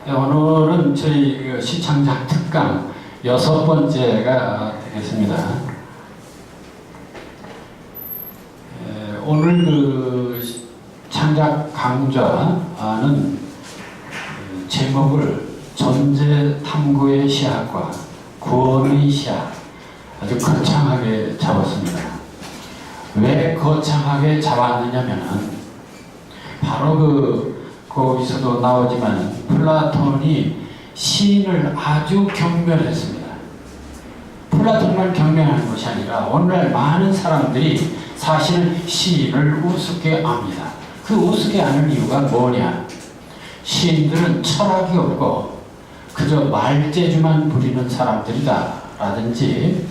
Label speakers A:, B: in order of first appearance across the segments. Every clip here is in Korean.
A: 오늘은 저희 시창작 특강 6번째가 되겠습니다. 오늘 그 창작 강좌는 제목을 존재 탐구의 시학과 구원의 시학, 아주 거창하게 잡았습니다. 왜 거창하게 잡았느냐면은 바로 거기서도 나오지만 플라톤이 시인을 아주 경멸했습니다. 플라톤만 경멸하는 것이 아니라 오늘날 많은 사람들이 사실은 시인을 우습게 압니다. 그 우습게 아는 이유가 뭐냐? 시인들은 철학이 없고 그저 말재주만 부리는 사람들이다 라든지,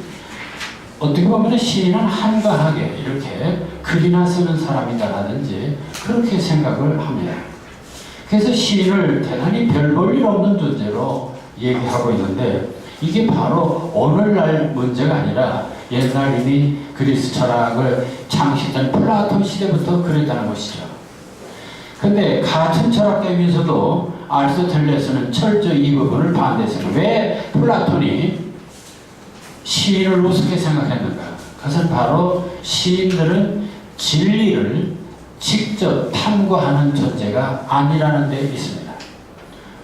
A: 어떻게 보면 시인은 한가하게 이렇게 글이나 쓰는 사람이다 라든지 그렇게 생각을 합니다. 그래서 시인을 대단히 별 볼 일 없는 존재로 얘기하고 있는데, 이게 바로 오늘날 문제가 아니라 옛날 이미 그리스 철학을 창시했던 플라톤 시대부터 그랬다는 것이죠. 근데 같은 철학가이면서도 아리스토텔레스는 철저히 이 부분을 반대했습니다. 왜 플라톤이 시인을 우습게 생각했는가? 그것은 바로 시인들은 진리를 직접 탐구하는 존재가 아니라는 데 있습니다.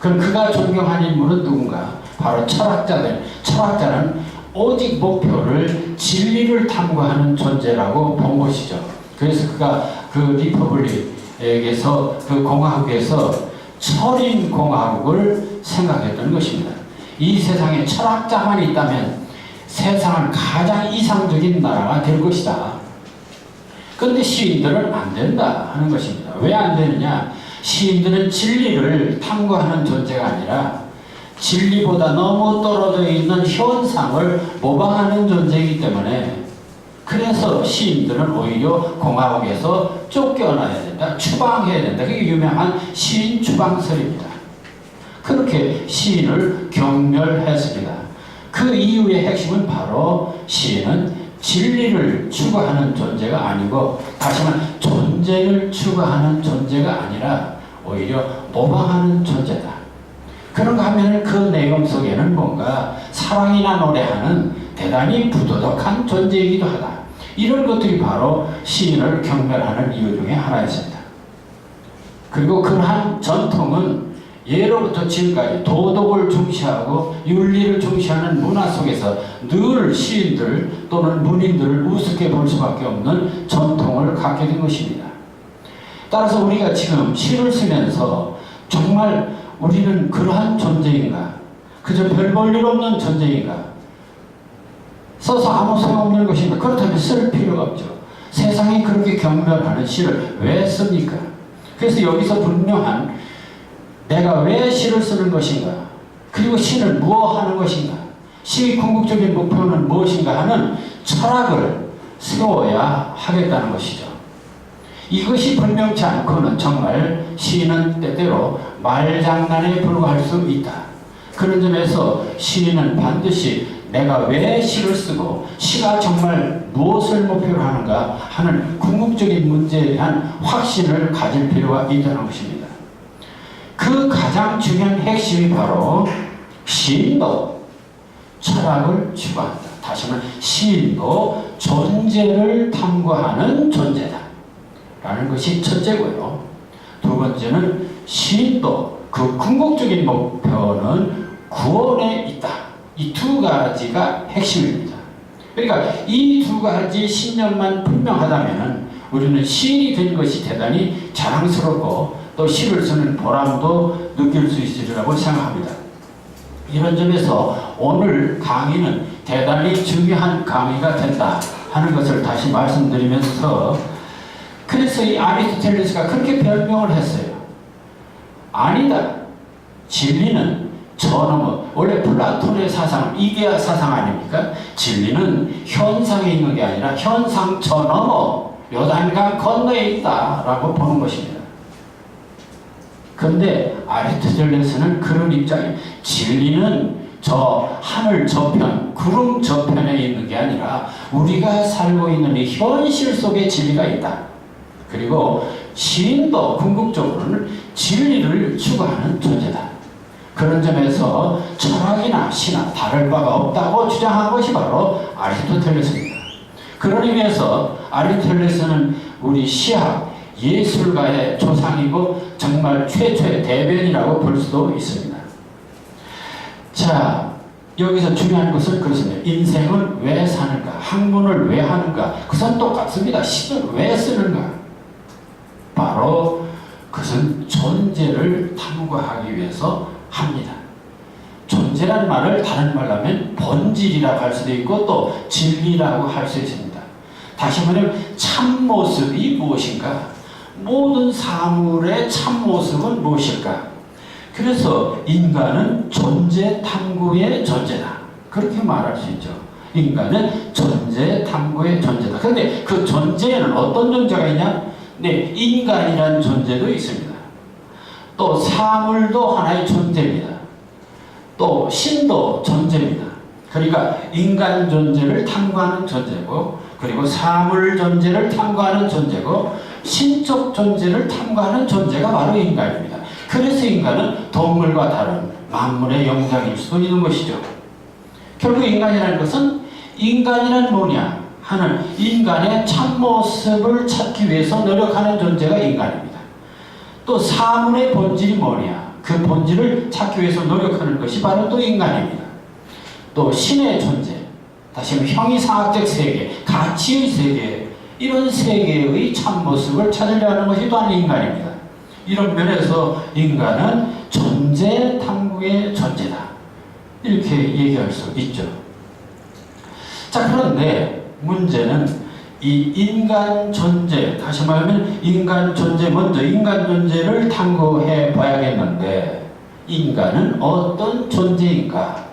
A: 그럼 그가 존경한 인물은 누군가? 바로 철학자들. 철학자는 오직 목표를 진리를 탐구하는 존재라고 본 것이죠. 그래서 그가 그 리퍼블릭에서 그 공화국에서 철인 공화국을 생각했던 것입니다. 이 세상에 철학자만 있다면 세상은 가장 이상적인 나라가 될 것이다. 그런데 시인들은 안 된다 하는 것입니다. 왜 안 되느냐? 시인들은 진리를 탐구하는 존재가 아니라 진리보다 너무 떨어져 있는 현상을 모방하는 존재이기 때문에, 그래서 시인들은 오히려 공화국에서 쫓겨나야 된다, 추방해야 된다. 그게 유명한 시인 추방설입니다. 그렇게 시인을 경멸했습니다. 그 이유의 핵심은 바로 시인은 진리를 추구하는 존재가 아니고, 다시 말하면 존재를 추구하는 존재가 아니라 오히려 모방하는 존재다. 그런가 하면 그 내용 속에는 뭔가 사랑이나 노래하는 대단히 부도덕한 존재이기도 하다. 이런 것들이 바로 시인을 경멸하는 이유 중에 하나였습니다. 그리고 그러한 전통은 예로부터 지금까지 도덕을 중시하고 윤리를 중시하는 문화 속에서 늘 시인들 또는 문인들을 우습게 볼 수밖에 없는 전통을 갖게 된 것입니다. 따라서 우리가 지금 시를 쓰면서 정말 우리는 그러한 존재인가? 그저 별 볼 일 없는 존재인가? 써서 아무 소용없는 것인가? 그렇다면 쓸 필요가 없죠. 세상이 그렇게 경멸하는 시를 왜 씁니까? 그래서 여기서 분명한 내가 왜 시를 쓰는 것인가? 그리고 시는 무엇 하는 것인가? 시의 궁극적인 목표는 무엇인가 하는 철학을 세워야 하겠다는 것이죠. 이것이 분명치 않고는 정말 시인은 때때로 말장난에 불과할 수 있다. 그런 점에서 시인은 반드시 내가 왜 시를 쓰고 시가 정말 무엇을 목표로 하는가 하는 궁극적인 문제에 대한 확신을 가질 필요가 있다는 것입니다. 그 가장 중요한 핵심이 바로 시인도 철학을 추구한다. 다시 말하면 시인도 존재를 탐구하는 존재다 라는 것이 첫째고요. 두 번째는 시인도 그 궁극적인 목표는 구원에 있다. 이 두 가지가 핵심입니다. 그러니까 이 두 가지 신념만 분명하다면 우리는 시인이 된 것이 대단히 자랑스럽고 또 시를 쓰는 보람도 느낄 수 있으리라고 생각합니다. 이런 점에서 오늘 강의는 대단히 중요한 강의가 된다 하는 것을 다시 말씀드리면서, 그래서 이 아리스토텔레스가 그렇게 별명을 했어요. 아니다. 진리는 저 너머, 원래 플라톤의 사상, 이데아 사상 아닙니까? 진리는 현상에 있는 게 아니라 현상 저 너머, 요단강 건너에 있다라고 보는 것입니다. 그런데 아리스토텔레스는 그런 입장이에요. 진리는 저 하늘 저편, 구름 저편에 있는 게 아니라 우리가 살고 있는 이 현실 속에 진리가 있다. 그리고 시인도 궁극적으로는 진리를 추구하는 존재다. 그런 점에서 철학이나 신학 다를 바가 없다고 주장한 것이 바로 아리스토텔레스입니다. 그런 의미에서 아리스토텔레스는 우리 시학, 예술가의 조상이고 정말 최초의 대변이라고 볼 수도 있습니다. 자, 여기서 중요한 것은 그렇습니다. 인생을 왜 사는가? 학문을 왜 하는가? 그것은 똑같습니다. 시를 왜 쓰는가? 바로 그것은 존재를 탐구하기 위해서 합니다. 존재란 말을 다른 말로 하면 본질이라고 할 수도 있고 또 진리라고 할 수 있습니다. 다시 말하면 참모습이 무엇인가? 모든 사물의 참모습은 무엇일까? 그래서 인간은 존재 탐구의 존재다. 그렇게 말할 수 있죠. 인간은 존재 탐구의 존재다. 그런데 그 존재에는 어떤 존재가 있냐? 네, 인간이라는 존재도 있습니다. 또 사물도 하나의 존재입니다. 또 신도 존재입니다. 그러니까 인간 존재를 탐구하는 존재고, 그리고 사물 존재를 탐구하는 존재고, 신적 존재를 탐구하는 존재가 바로 인간입니다. 그래서 인간은 동물과 다른 만물의 영장일 수도 있는 것이죠. 결국 인간이라는 것은 인간이란 뭐냐 하는 인간의 참모습을 찾기 위해서 노력하는 존재가 인간입니다. 또 사물의 본질이 뭐냐, 그 본질을 찾기 위해서 노력하는 것이 바로 또 인간입니다. 또 신의 존재, 다시 말하면 형이상학적 세계, 가치의 세계, 이런 세계의 참모습을 찾으려 하는 것이 또한 인간입니다. 이런 면에서 인간은 존재 탐구의 존재다. 이렇게 얘기할 수 있죠. 자, 그런데 문제는 이 인간 존재, 다시 말하면 인간 존재, 먼저 인간 존재를 탐구해 봐야겠는데, 인간은 어떤 존재인가?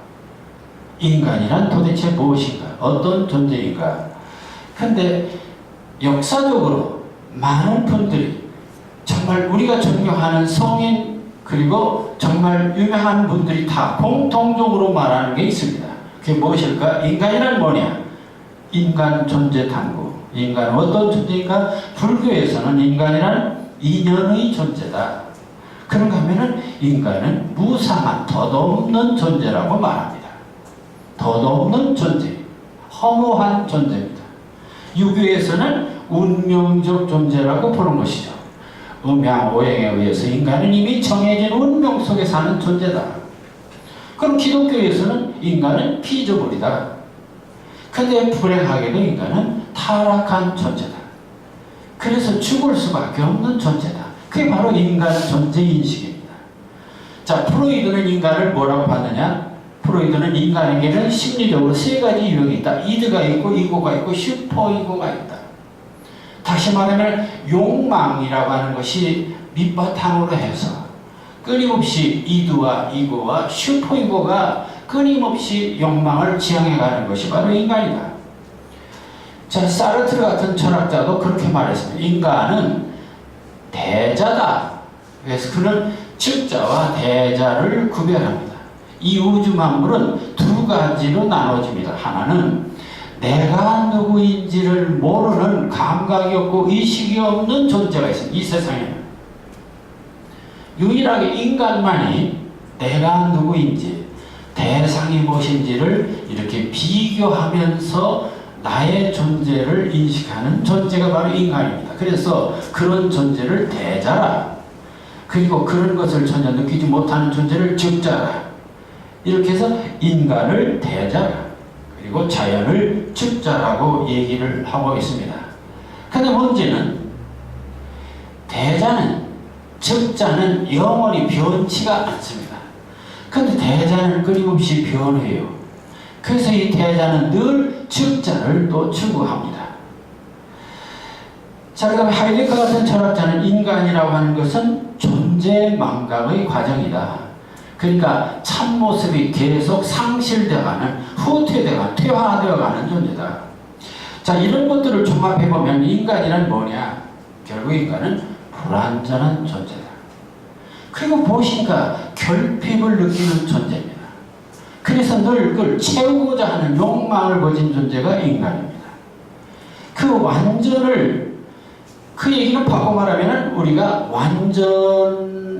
A: 인간이란 도대체 무엇인가? 어떤 존재인가? 근데 역사적으로 많은 분들이 정말 우리가 존경하는 성인 그리고 정말 유명한 분들이 다 공통적으로 말하는 게 있습니다. 그게 무엇일까? 인간이란 뭐냐? 인간 존재 탐구. 인간은 어떤 존재인가? 불교에서는 인간이란 인연의 존재다. 그런가 하면은 인간은 무상한 덧없는 존재라고 말합니다. 덧없는 존재, 허무한 존재입니다. 유교에서는 운명적 존재라고 보는 것이죠. 음양오행에 의해서 인간은 이미 정해진 운명 속에 사는 존재다. 그럼 기독교에서는 인간은 피조물이다. 근데 불행하게도 인간은 타락한 존재다. 그래서 죽을 수밖에 없는 존재다. 그게 바로 인간 존재 인식입니다. 자, 프로이드는 인간을 뭐라고 봤느냐? 프로이드는 인간에게는 심리적으로 세 가지 유형이 있다. 이드가 있고 이고가 있고 슈퍼이고가 있다. 다시 말하면 욕망이라고 하는 것이 밑바탕으로 해서 끊임없이 이드와 이고와 슈퍼이고가 끊임없이 욕망을 지향해가는 것이 바로 인간이다. 자, 사르트르 같은 철학자도 그렇게 말했습니다. 인간은 대자다. 그래서 그는 즉자와 대자를 구별합니다. 이 우주 만물은 두 가지로 나눠집니다. 하나는 내가 누구인지를 모르는 감각이 없고 의식이 없는 존재가 있습니다. 이 세상에는 유일하게 인간만이 내가 누구인지 대상이 무엇인지를 이렇게 비교하면서 나의 존재를 인식하는 존재가 바로 인간입니다. 그래서 그런 존재를 대자라, 그리고 그런 것을 전혀 느끼지 못하는 존재를 즉자라, 이렇게 해서 인간을 대자라, 그리고 자연을 즉자라고 얘기를 하고 있습니다. 근데 문제는 대자는, 즉자는 영원히 변치가 않습니다. 근데 대자는 끊임없이 변해요. 그래서 이 대자는 늘 즉자를 또 추구합니다. 자, 그다음에 하이데거 같은 철학자는 인간이라고 하는 것은 존재 망각의 과정이다. 그러니까 참모습이 계속 상실되어가는, 후퇴되어가는, 퇴화되어가는 존재다. 자, 이런 것들을 종합해보면 인간이란 뭐냐? 결국 인간은 불완전한 존재다. 그리고 무엇인가 결핍을 느끼는 존재입니다. 그래서 늘 그걸 채우고자 하는 욕망을 가진 존재가 인간입니다. 그 완전을, 그 얘기는 바꿔 말하면 우리가 완전히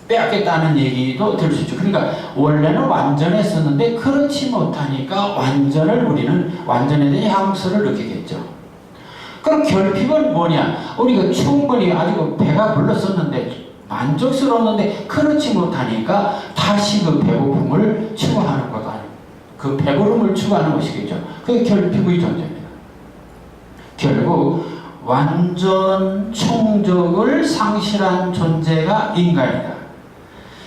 A: 빼앗겠다는 얘기도 들을 수 있죠. 그러니까 원래는 완전했었는데 그렇지 못하니까 완전을 우리는 완전에 대한 향수를 느끼겠죠. 그럼 결핍은 뭐냐? 우리가 충분히 아주 배가 불렀었는데 만족스러웠는데 그렇지 못하니까 다시 그 배고픔을 추구하는 것도 아니고 그 배부름을 추구하는 것이겠죠. 그게 결핍의 존재입니다. 결국 완전 충족을 상실한 존재가 인간이다.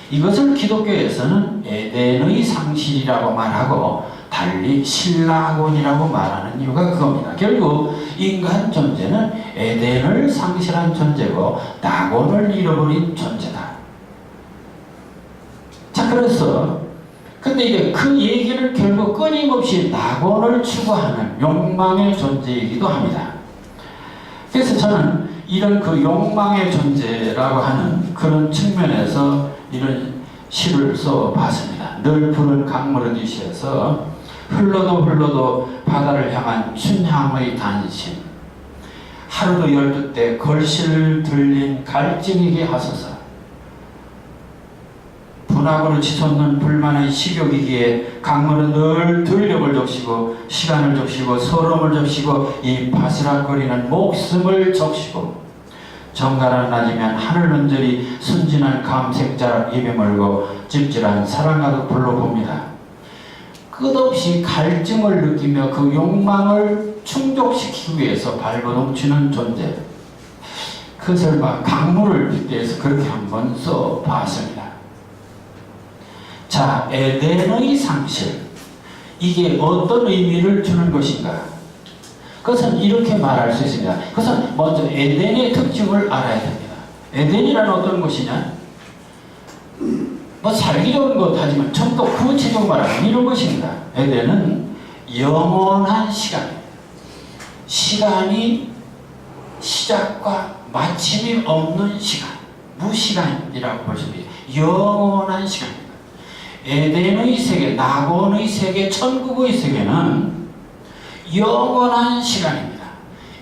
A: 이것을 기독교에서는 에덴의 상실이라고 말하고 달리 신라곤이라고 말하는 이유가 그겁니다. 결국 인간 존재는 에덴을 상실한 존재고 낙원을 잃어버린 존재다. 자, 그래서 근데 이제 그 얘기를 결국 끊임없이 낙원을 추구하는 욕망의 존재이기도 합니다. 그래서 저는 이런 그 욕망의 존재라고 하는 그런 측면에서 이런 시를 써봤습니다. 늘 푸른 강물어디시에서 흘러도 바다를 향한 춘향의 단심, 하루도 12때 걸실 들린 갈증이게 하소서. 분악으로 치솟는 불만의 식욕이기에 강물은 늘 들녘을 적시고 시간을 적시고 서러움을 적시고 이 바스락거리는 목숨을 적시고 정갈한 낮이면 하늘 언저리 순진한 감색자락 입에 물고 찝찝한 사랑가득 불러봅니다. 끝없이 갈증을 느끼며 그 욕망을 충족시키기 위해서 발버둥치는 존재. 그것을 강물을 빗대서 그렇게 한번 써봤습니다. 자, 에덴의 상실. 이게 어떤 의미를 주는 것인가? 그것은 이렇게 말할 수 있습니다. 그것은 먼저 에덴의 특징을 알아야 됩니다. 에덴이란 어떤 것이냐? 뭐 살기 좋은 것 하지만 좀 더 구체적으로 말하면 이런 것입니다. 에덴은 영원한 시간입니다. 시간이 시작과 마침이 없는 시간, 무시간이라고 볼 수 있습니다. 영원한 시간입니다. 에덴의 세계, 낙원의 세계, 천국의 세계는 영원한 시간입니다.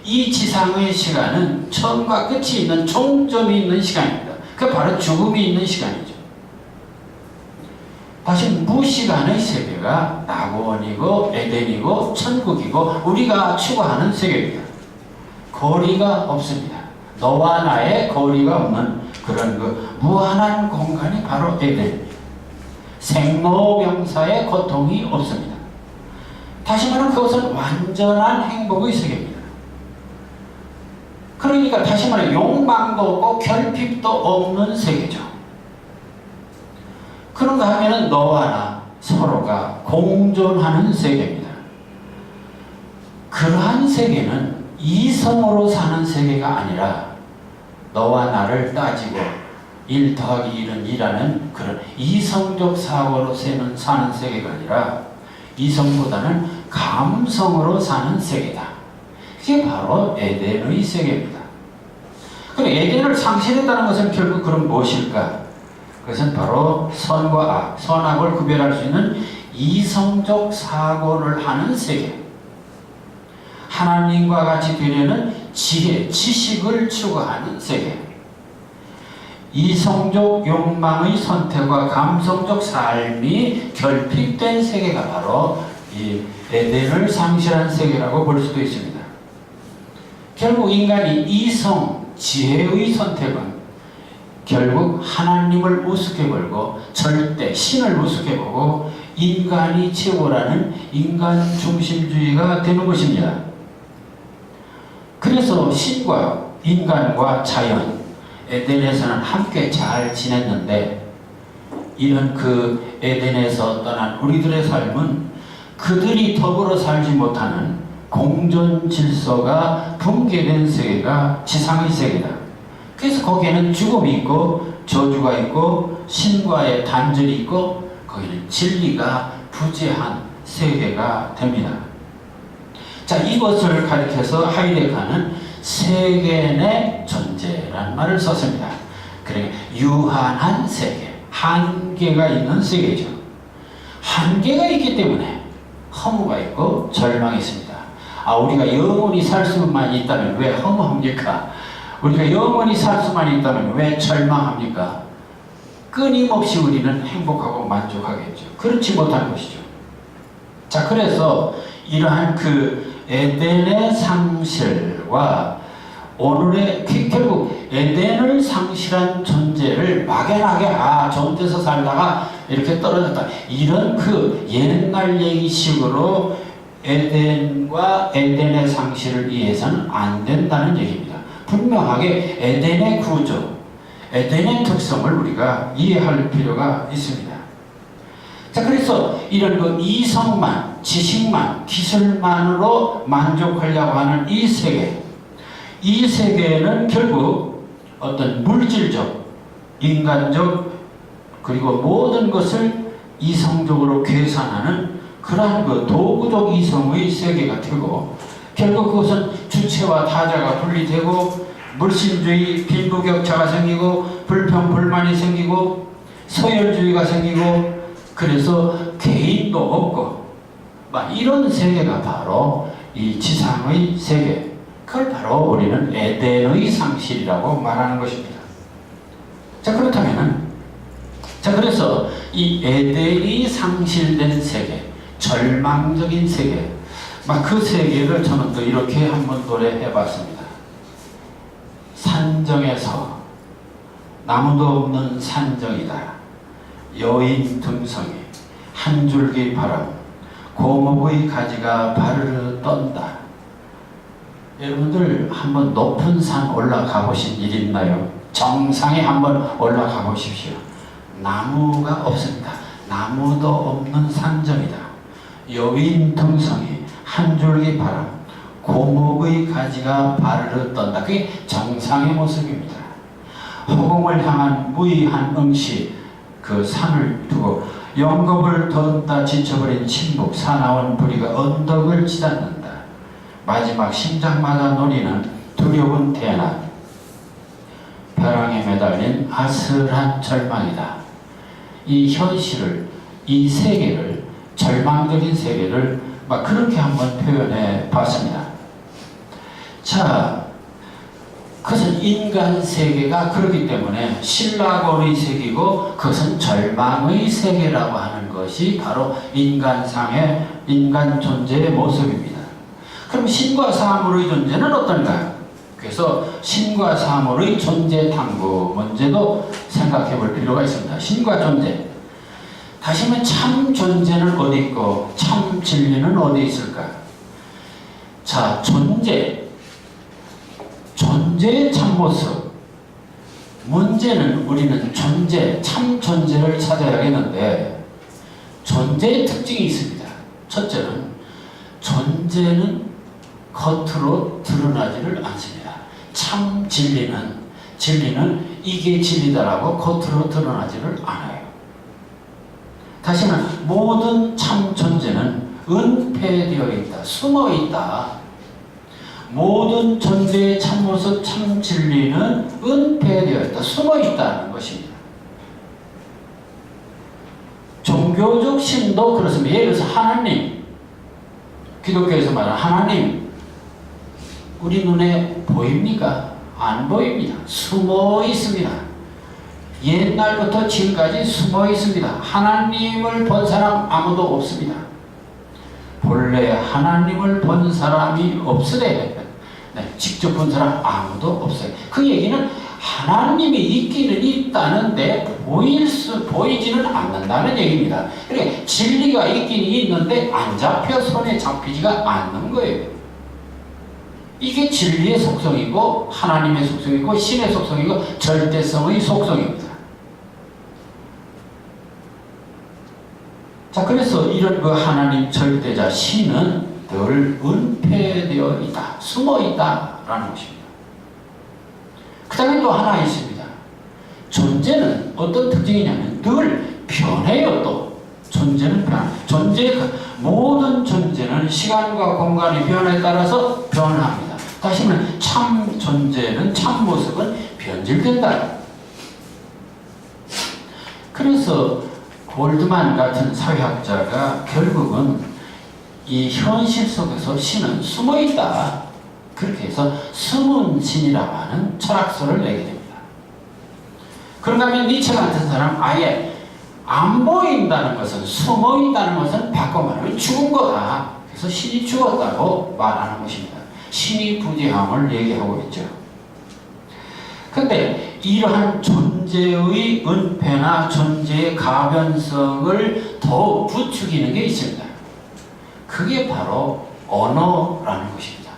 A: 이 지상의 시간은 처음과 끝이 있는 종점이 있는 시간입니다. 그 바로 죽음이 있는 시간이죠. 다시 무시간의 세계가 낙원이고 에덴이고 천국이고 우리가 추구하는 세계입니다. 거리가 없습니다. 너와 나의 거리가 없는 그런 그 무한한 공간이 바로 에덴입니다. 생로병사의 고통이 없습니다. 다시 말하면 그것은 완전한 행복의 세계입니다. 그러니까 다시 말해 욕망도 없고 결핍도 없는 세계죠. 그런가 하면은 너와 나 서로가 공존하는 세계입니다. 그러한 세계는 이성으로 사는 세계가 아니라 너와 나를 따지고 1 더하기 1은 2라는 그런 이성적 사고로 사는 세계가 아니라 이성보다는 감성으로 사는 세계다. 그게 바로 에덴의 세계입니다. 그럼 에덴을 상실했다는 것은 결국 그럼 무엇일까? 그것은 바로 선과 악, 선악을 구별할 수 있는 이성적 사고를 하는 세계. 하나님과 같이 되려는 지혜, 지식을 추구하는 세계. 이성적 욕망의 선택과 감성적 삶이 결핍된 세계가 바로 이 에덴을 상실한 세계라고 볼 수도 있습니다. 결국 인간이 이성, 지혜의 선택은 결국 하나님을 우습게 보고 절대 신을 우습게 보고 인간이 최고라는 인간 중심주의가 되는 것입니다. 그래서 신과 인간과 자연, 에덴에서는 함께 잘 지냈는데 이런 그 에덴에서 떠난 우리들의 삶은 그들이 더불어 살지 못하는 공존 질서가 붕괴된 세계가 지상의 세계다. 그래서 거기에는 죽음이 있고 저주가 있고 신과의 단절이 있고 거기는 진리가 부재한 세계가 됩니다. 자, 이것을 가리켜서 하이데거는 세계 존재라는 말을 썼습니다. 그러니까 유한한 세계, 한계가 있는 세계죠. 한계가 있기 때문에 허무가 있고 절망이 있습니다. 우리가 영원히 살 수만 있다면 왜 허무합니까? 우리가 영원히 살 수만 있다면 왜 절망합니까? 끊임없이 우리는 행복하고 만족하겠죠. 그렇지 못한 것이죠. 자, 그래서 이러한 그 에덴의 상실과 오늘의 결국 에덴을 상실한 존재를 막연하게 좋은 데서 살다가 이렇게 떨어졌다, 이런 그 옛날 얘기식으로 에덴과 에덴의 상실을 이해해서는 안 된다는 얘기입니다. 분명하게 에덴의 구조, 에덴의 특성을 우리가 이해할 필요가 있습니다. 자, 그래서 이런 그 이성만, 지식만, 기술만으로 만족하려고 하는 이 세계, 이 세계는 결국 어떤 물질적, 인간적, 그리고 모든 것을 이성적으로 계산하는 그러한 그 도구적 이성의 세계가 되고, 결국 그것은 주체와 타자가 분리되고 물신주의, 빈부격차가 생기고 불평불만이 생기고 서열주의가 생기고, 그래서 개인도 없고 막 이런 세계가 바로 이 지상의 세계, 그걸 바로 우리는 에덴의 상실이라고 말하는 것입니다. 자, 그렇다면은, 자, 그래서 이 에덴이 상실된 세계, 절망적인 세계, 막 그 세계를 저는 또 이렇게 한번 노래해 봤습니다. 산정에서 나무도 없는 산정이다. 여인 등성이 한 줄기 바람, 고목의 가지가 바르르 떤다. 여러분들 한번 높은 산 올라가 보신 일 있나요? 정상에 한번 올라가 보십시오. 나무가 없습니다. 나무도 없는 산정이다. 여인 등성이 한 줄기 바람, 고목의 가지가 바르르 떤다. 그게 정상의 모습입니다. 허공을 향한 무의한 응시, 그 산을 두고 영겁을 더듬다 지쳐버린 침묵, 사나운 부리가 언덕을 치닫는다. 마지막 심장마다 노리는 두려운 대낮, 벼랑에 매달린 아슬한 절망이다. 이 현실을, 이 세계를, 절망적인 세계를 막 그렇게 한번 표현해 봤습니다. 자, 그것은 인간 세계가 그렇기 때문에 신라곤의 세계고, 그것은 절망의 세계라고 하는 것이 바로 인간상의, 인간 존재의 모습입니다. 그럼 신과 사물의 존재는 어떤가요? 그래서 신과 사물의 존재 탐구 문제도 생각해 볼 필요가 있습니다. 신과 존재. 다시 말하면 참 존재는 어디 있고 참 진리는 어디 있을까? 자, 존재의 참모습. 문제는 우리는 존재, 참 존재를 찾아야겠는데, 존재의 특징이 있습니다. 첫째는 존재는 겉으로 드러나지를 않습니다. 참 진리는 이게 진리다라고 겉으로 드러나지를 않아요. 다시 말하면 모든 참 존재는 은폐되어 있다, 숨어 있다. 모든 존재의 참모습, 참 진리는 은폐되어 있다, 숨어 있다는 것입니다. 종교적 신도 그렇습니다. 예를 들어서 하나님, 기독교에서 말하는 하나님, 우리 눈에 보입니까? 안 보입니다. 숨어 있습니다. 옛날부터 지금까지 숨어 있습니다. 하나님을 본 사람 아무도 없습니다. 본래 하나님을 본 사람이 없으래. 직접 본 사람 아무도 없어요. 그 얘기는 하나님이 있기는 있다는데 보이지는 않는다는 얘기입니다. 그러니까 진리가 있긴 있는데 안 잡혀 손에 잡히지가 않는 거예요. 이게 진리의 속성이고 하나님의 속성이고 신의 속성이고 절대성의 속성입니다. 자, 그래서 이런 그 하나님 절대자 신은 늘 은폐되어 있다, 숨어 있다라는 것입니다. 그 다음에 또 하나 있습니다. 존재는 어떤 특징이냐면 늘 변해요. 또 존재는 모든 존재는 시간과 공간의 변화에 따라서 변합니다. 다시 말하면 참 존재는, 참 모습은 변질된다. 그래서 골드만 같은 사회학자가 결국은 이 현실 속에서 신은 숨어있다, 그렇게 해서 숨은 신이라고 하는 철학서를 내게 됩니다. 그런가 하면 니체 같은 사람 아예 안 보인다는 것은, 숨어 있다는 것은 바꿔 말하면 죽은 거다. 그래서 신이 죽었다고 말하는 것입니다. 신이 부재함을 얘기하고 있죠. 근데 이러한 존재의 은폐나 존재의 가변성을 더욱 부추기는 게 있습니다. 그게 바로 언어라는 것입니다.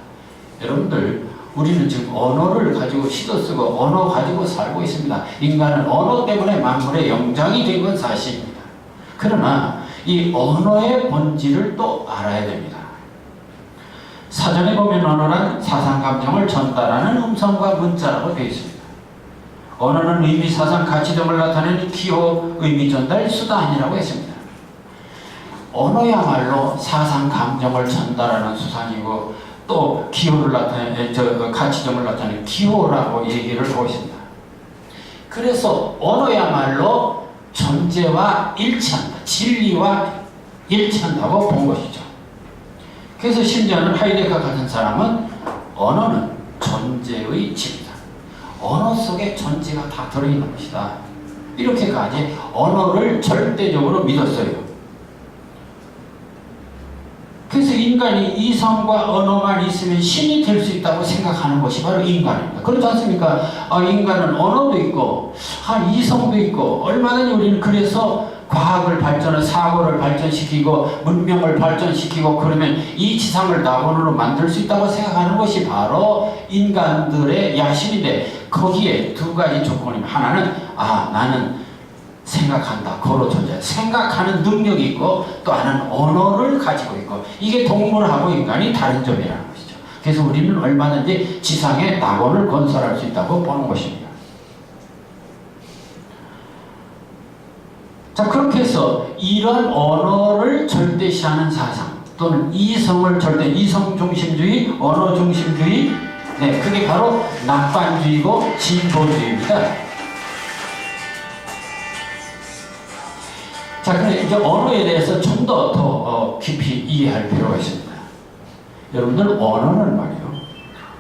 A: 여러분들, 우리는 지금 언어를 가지고 시도 쓰고 언어 가지고 살고 있습니다. 인간은 언어 때문에 만물의 영장이 된 건 사실입니다. 그러나 이 언어의 본질을 또 알아야 됩니다. 사전에 보면 언어란 사상 감정을 전달하는 음성과 문자라고 되어 있습니다. 언어는 의미, 사상, 가치 등을 나타내는 기호, 의미 전달 수단이라고 했습니다. 언어야말로 사상, 감정을 전달하는 수단이고 또 기호를 나타내는, 가치점을 나타내는 기호라고 얘기를 하고 있습니다. 그래서 언어야말로 존재와 일치한다. 진리와 일치한다고 본 것이죠. 그래서 심지어는 하이데거 같은 사람은 언어는 존재의 질이다. 언어 속에 존재가 다 들어있는 것이다. 이렇게까지 언어를 절대적으로 믿었어요. 그래서 인간이 이성과 언어만 있으면 신이 될 수 있다고 생각하는 것이 바로 인간입니다. 그렇지 않습니까? 인간은 언어도 있고 이성도 있고 얼마든지 우리는 그래서 과학을 발전을, 사고를 발전시키고 문명을 발전시키고 그러면 이 지상을 낙원으로 만들 수 있다고 생각하는 것이 바로 인간들의 야심인데, 거기에 두 가지 조건이면, 하나는 나는 생각한다. 거로 존재. 생각하는 능력이 있고 또 하나는 언어를 가지고 있고, 이게 동물하고 인간이 다른 점이라는 것이죠. 그래서 우리는 얼마든지 지상에 낙원을 건설할 수 있다고 보는 것입니다. 자, 그렇게 해서 이런 언어를 절대시하는 사상 또는 이성을 이성 중심주의, 언어 중심주의, 그게 바로 낙관주의고 진보주의입니다. 자, 그런데 이제 언어에 대해서 좀 더 깊이 이해할 필요가 있습니다. 여러분들, 언어는 말이요,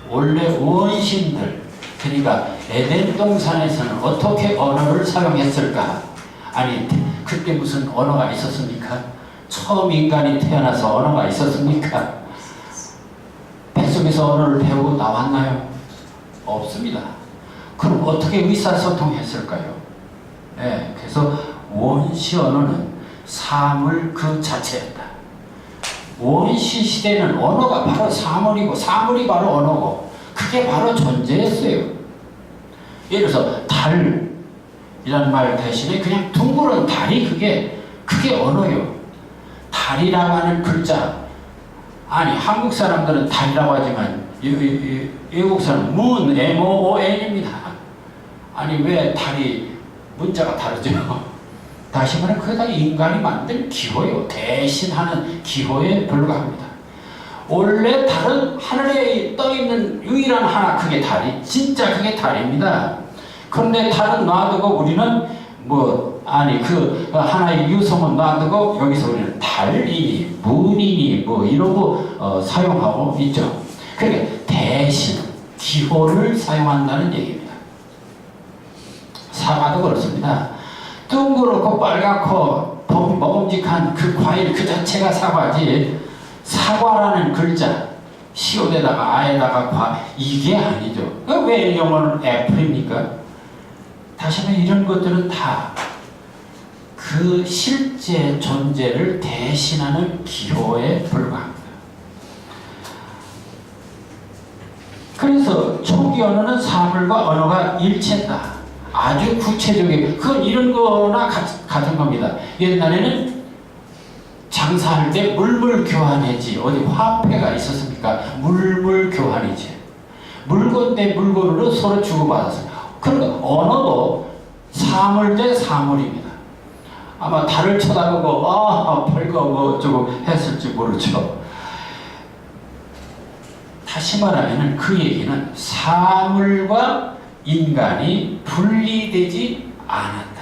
A: 원래 원신들, 그러니까 에덴 동산에서는 어떻게 언어를 사용했을까? 아니, 그때 무슨 언어가 있었습니까? 처음 인간이 태어나서 언어가 있었습니까? 뱃속에서 언어를 배우고 나왔나요? 없습니다. 그럼 어떻게 의사소통했을까요? 그래서 원시 언어는 사물 그 자체였다. 원시 시대는 언어가 바로 사물이고 사물이 바로 언어고 그게 바로 존재였어요. 예를 들어서 달이라는 말 대신에 그냥 둥그런 달이 그게 언어요. 달이라고 하는 글자, 아니 한국 사람들은 달이라고 하지만 외국 사람은 moon, MOON입니다. 아니 왜 달이 문자가 다르죠? 다시 말해 그게 다 인간이 만든 기호요. 대신하는 기호에 불과합니다. 원래 달은 하늘에 떠있는 유일한 하나, 그게 달이, 진짜 그게 달입니다. 그런데 달은 놔두고 우리는 그 하나의 유성은 놔두고 여기서 우리는 달이니 문이니 이러고 사용하고 있죠. 그러니까 대신 기호를 사용한다는 얘기입니다. 사과도 그렇습니다. 둥그렇고 빨갛고 먹음직한 그 과일 그 자체가 사과지, 사과라는 글자 시옷에다가 아에다가 이게 아니죠. 왜 영어는 애플입니까? 다시 한번 이런 것들은 다 그 실제 존재를 대신하는 기호에 불과합니다. 그래서 초기 언어는 사물과 언어가 일체다. 아주 구체적인, 그건 이런 거나 같은 겁니다. 옛날에는 장사할 때 물물교환이지, 어디 화폐가 있었습니까? 물물교환이지. 물건 대 물건으로 서로 주고받았습니다. 그러니까 언어도 사물 대 사물입니다. 아마 달을 쳐다보고 별거 어쩌고 했을지 모르죠. 다시 말하면 그 얘기는 사물과 인간이 분리되지 않았다.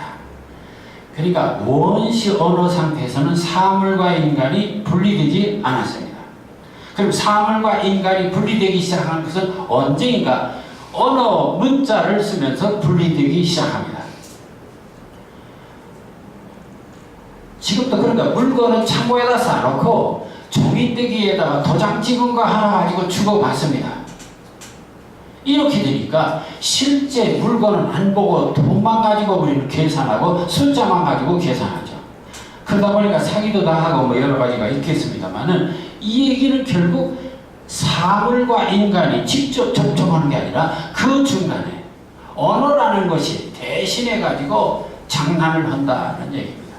A: 그러니까 원시 언어 상태에서는 사물과 인간이 분리되지 않았습니다. 그럼 사물과 인간이 분리되기 시작한 것은 언제인가? 언어 문자를 쓰면서 분리되기 시작합니다. 지금도 그러니까 물건은 창고에다 쌓아놓고 종이떼기에다가 도장 찍은 거 하나 가지고 주고받습니다. 이렇게 되니까 실제 물건은 안 보고 돈만 가지고 우리는 계산하고 숫자만 가지고 계산하죠. 그러다 보니까 사기도 당하고 뭐 여러 가지가 있겠습니다만은 이 얘기는 결국 사물과 인간이 직접 접촉하는 게 아니라 그 중간에 언어라는 것이 대신해 가지고 장난을 한다는 얘기입니다.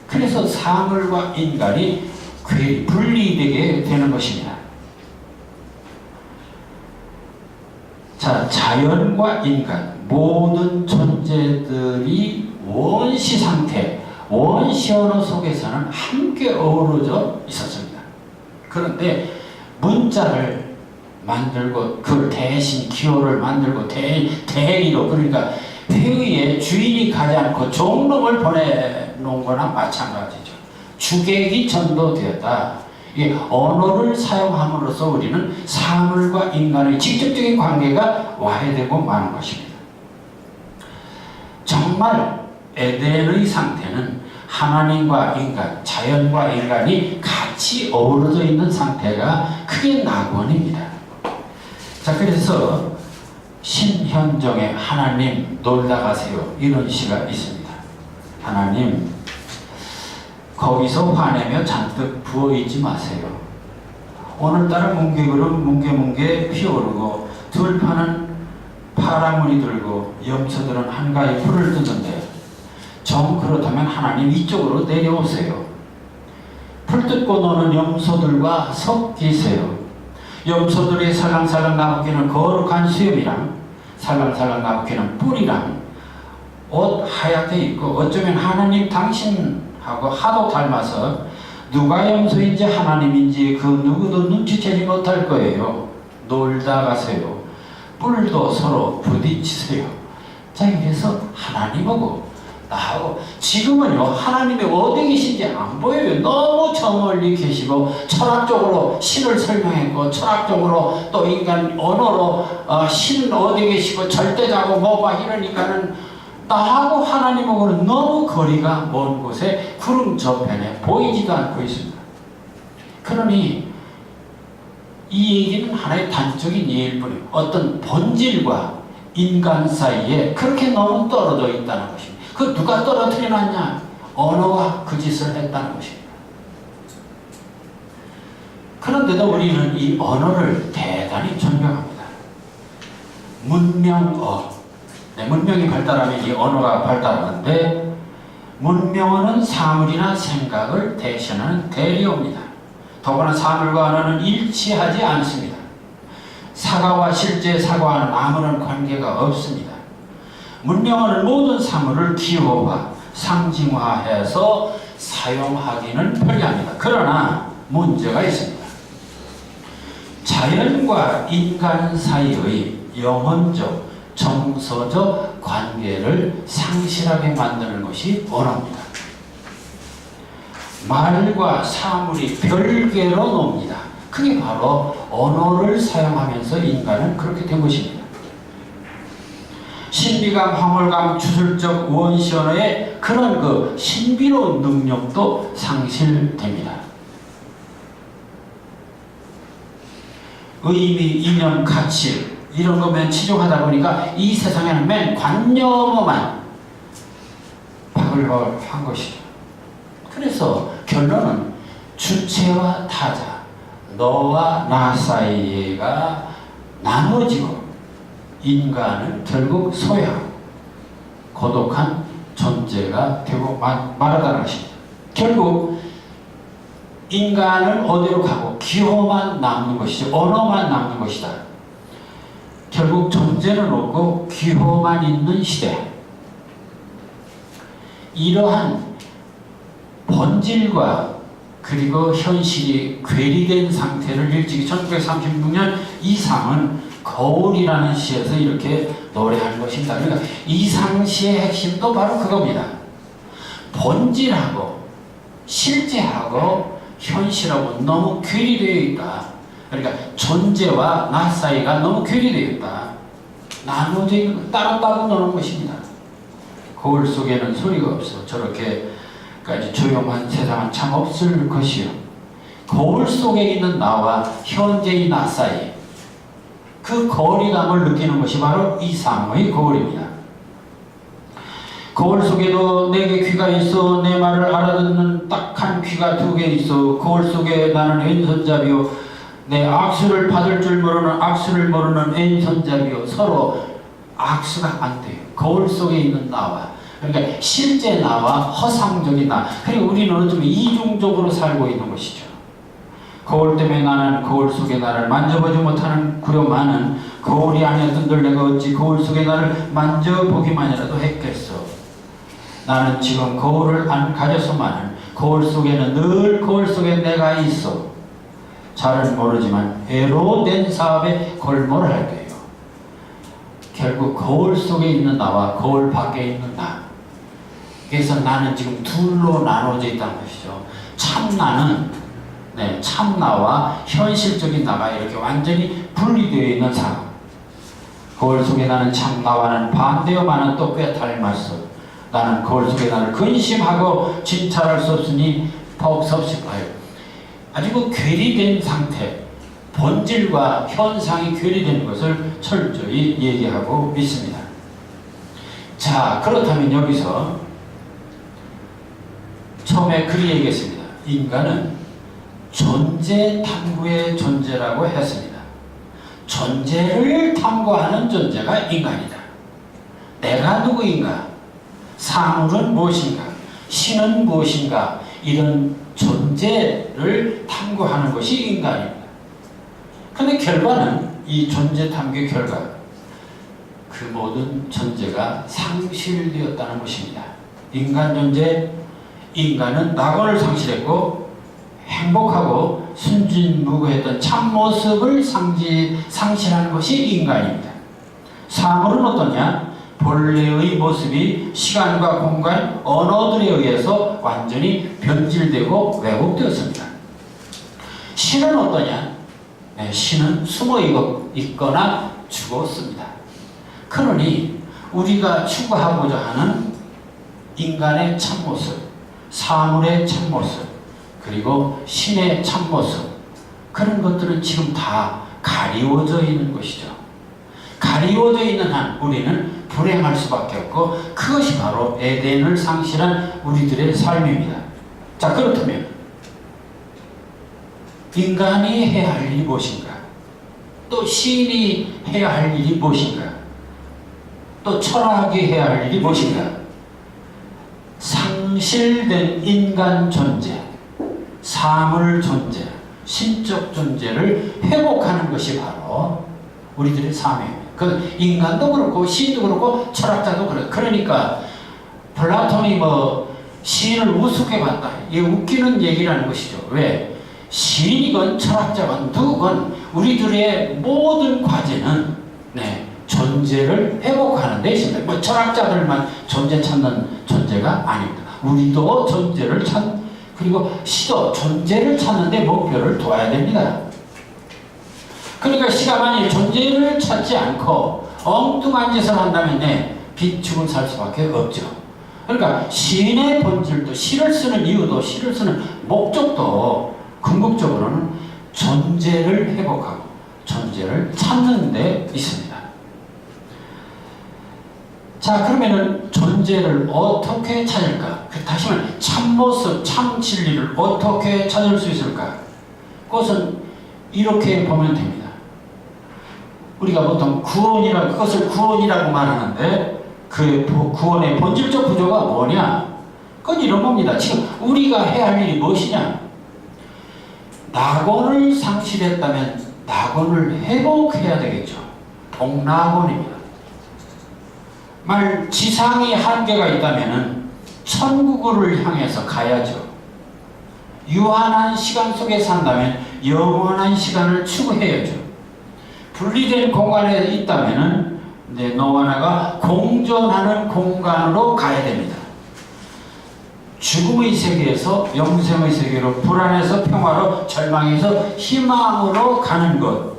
A: 그래서 사물과 인간이 분리되게 되는 것입니다. 자, 자연과 인간, 모든 존재들이 원시 상태, 원시 언어 속에서는 함께 어우러져 있었습니다. 그런데 문자를 만들고 그걸 대신 기호를 만들고 대리로, 그러니까 회의에 주인이 가지 않고 종놈을 보내놓은 거나 마찬가지죠. 주객이 전도되었다. 이게 언어를 사용함으로써 우리는 사물과 인간의 직접적인 관계가 와해되고 마는 것입니다. 정말 에덴의 상태는 하나님과 인간, 자연과 인간이 같이 어우러져 있는 상태가 크게 낙원입니다. 자, 그래서 신현정에 하나님 놀다 가세요, 이런 시가 있습니다. 하나님 거기서 화내며 잔뜩 부어있지 마세요. 오늘따라 뭉게그룹 뭉게뭉게 피어오르고 들판은 파랑물이 들고 염소들은 한가히 풀을 뜯는데 정 그렇다면 하나님 이쪽으로 내려오세요. 풀 뜯고 노는 염소들과 섞이세요. 염소들의 살랑살랑 나부끼는 거룩한 수염이랑 살랑살랑 나부끼는 뿔이랑 옷 하얗게 입고 어쩌면 하나님 당신하고 하도 닮아서 누가 염소인지 하나님인지 그 누구도 눈치채지 못할 거예요. 놀다 가세요. 뿔도 서로 부딪히세요. 자, 이래서 하나님하고 나하고 지금은요, 하나님이 어디 계신지 안 보여요. 너무 저 멀리 계시고 철학적으로 신을 설명했고 철학적으로 또 인간 언어로 신은 어디 계시고 절대자고 뭐가 이러니까는 나하고 하나님하고는 너무 거리가 먼 곳에 구름 저편에 보이지도 않고 있습니다. 그러니 이 얘기는 하나의 단적인 예일 뿐이에요. 어떤 본질과 인간 사이에 그렇게 너무 떨어져 있다는 것입니다. 그 누가 떨어뜨려 놨냐? 언어가 그 짓을 했다는 것입니다. 그런데도 우리는 이 언어를 대단히 존경합니다. 문명어. 네, 문명이 발달하면 이 언어가 발달하는데 문명어는 사물이나 생각을 대신하는 대리어입니다. 더구나 사물과 언어는 일치하지 않습니다. 사과와 실제 사과와는 아무런 관계가 없습니다. 문명어는 모든 사물을 기호화, 상징화해서 사용하기는 편리합니다. 그러나 문제가 있습니다. 자연과 인간 사이의 영혼적, 정서적 관계를 상실하게 만드는 것이 언어입니다. 말과 사물이 별개로 놉니다. 그게 바로 언어를 사용하면서 인간은 그렇게 된 것입니다. 신비감, 황홀감, 주술적 원시 언어의 그런 그 신비로운 능력도 상실됩니다. 의미, 이념, 가치 이런 것만 치중하다 보니까 이 세상에는 맨 관념어만 바글바글한 것이죠. 그래서 결론은 주체와 타자, 너와 나 사이가 나눠지고 인간은 결국 소외하고 고독한 존재가 되고 말하다는 것입니다. 결국 인간은 어디로 가고 기호만 남는 것이죠. 언어만 남는 것이다. 결국 존재는 없고 기호만 있는 시대. 이러한 본질과 그리고 현실이 괴리된 상태를 일찍이 1936년 이상은 거울이라는 시에서 이렇게 노래하는 것입니다. 그러니까 이상시의 핵심도 바로 그겁니다. 본질하고 실제하고 현실하고 너무 괴리되어 있다. 그러니까 존재와 나 사이가 너무 괴리되어 있다. 나눠져 있는 따로따로 노는 것입니다. 거울 속에는 소리가 없어. 저렇게 까지 조용한 세상은 참 없을 것이요. 거울 속에 있는 나와 현재의 나 사이, 그 거리감을 느끼는 것이 바로 이 상호의 거울입니다. 거울 속에도 내게 귀가 있어 내 말을 알아듣는 딱한 귀가 2개 있어. 거울 속에 나는 왼손잡이요 내 악수를 받을 줄 모르는 악수를 모르는 왼손잡이요. 서로 악수가 안 돼요. 거울 속에 있는 나와, 그러니까 실제 나와 허상적인 나, 그리고 우리는 어쩌면 이중적으로 살고 있는 것이죠. 거울 때문에 나는 거울 속에 나를 만져보지 못하는 구려마는 거울이 아니었던들 내가 어찌 거울 속에 나를 만져보기만이라도 했겠어. 나는 지금 거울을 안 가져서만은 거울 속에는 늘 거울 속에 내가 있어. 잘은 모르지만 애로 된 사업에 골몰할 거예요. 결국 거울 속에 있는 나와 거울 밖에 있는 나, 그래서 나는 지금 둘로 나눠져 있다는 것이죠. 참나는 참나와 현실적인 나가 이렇게 완전히 분리되어 있는 상황. 거울 속에 나는 참나와는 반대어만은 또 꽤 닮았어. 나는 거울 속에 나를 근심하고 진찰할 수 없으니 버벅섭시 봐요. 아주 괴리된 상태, 본질과 현상이 괴리되는 것을 철저히 얘기하고 있습니다. 자, 그렇다면 여기서 처음에 그리 얘기했습니다. 인간은 존재 탐구의 존재라고 했습니다. 존재를 탐구하는 존재가 인간이다. 내가 누구인가? 사물은 무엇인가? 신은 무엇인가? 이런 존재를 탐구하는 것이 인간입니다. 그런데 결과는 이 존재 탐구의 결과, 그 모든 존재가 상실되었다는 것입니다. 인간 존재, 인간은 낙원을 상실했고 행복하고 순진무구했던 참모습을 상실하는 것이 인간입니다. 사물은 어떠냐? 본래의 모습이 시간과 공간, 언어들에 의해서 완전히 변질되고 왜곡되었습니다. 신은 어떠냐? 신은 숨어 있거나 죽었습니다. 그러니 우리가 추구하고자 하는 인간의 참모습, 사물의 참모습, 그리고 신의 참모습, 그런 것들은 지금 다 가리워져 있는 것이죠. 가리워져 있는 한 우리는 불행할 수밖에 없고, 그것이 바로 에덴을 상실한 우리들의 삶입니다. 자, 그렇다면 인간이 해야 할 일이 무엇인가? 또 시인이 해야 할 일이 무엇인가? 또 철학이 해야 할 일이 무엇인가? 상실된 인간 존재, 사물 존재, 신적 존재를 회복하는 것이 바로 우리들의 삶입니다. 그 인간도 그렇고 시인도 그렇고 철학자도 그렇고. 그러니까 플라톤이 시인을 우습게 봤다, 이게 웃기는 얘기라는 것이죠. 왜? 시인이건 철학자건 누구건 우리들의 모든 과제는 존재를 회복하는 데 있습니다. 철학자들만 존재 찾는 존재가 아닙니다. 우리도 존재를 그리고 시도 존재를 찾는 데 목표를 둬야 됩니다. 그러니까 시가 만일 존재를 찾지 않고 엉뚱한 짓을 한다면 비축은 살 수밖에 없죠. 그러니까 시인의 본질도, 시를 쓰는 이유도, 시를 쓰는 목적도 궁극적으로는 존재를 회복하고 존재를 찾는 데 있습니다. 자, 그러면은 존재를 어떻게 찾을까? 다시 말해, 참모습, 참 진리를 어떻게 찾을 수 있을까? 그것은 이렇게 보면 됩니다. 우리가 보통 그것을 구원이라고 말하는데, 그 구원의 본질적 구조가 뭐냐? 그건 이런 겁니다. 지금 우리가 해야 할 일이 무엇이냐? 낙원을 상실했다면 낙원을 회복해야 되겠죠. 복낙원입니다. 지상이 한계가 있다면 천국을 향해서 가야죠. 유한한 시간 속에 산다면 영원한 시간을 추구해야죠. 분리된 공간에 있다면 너와 나가 공존하는 공간으로 가야 됩니다. 죽음의 세계에서 영생의 세계로, 불안에서 평화로, 절망에서 희망으로 가는 것,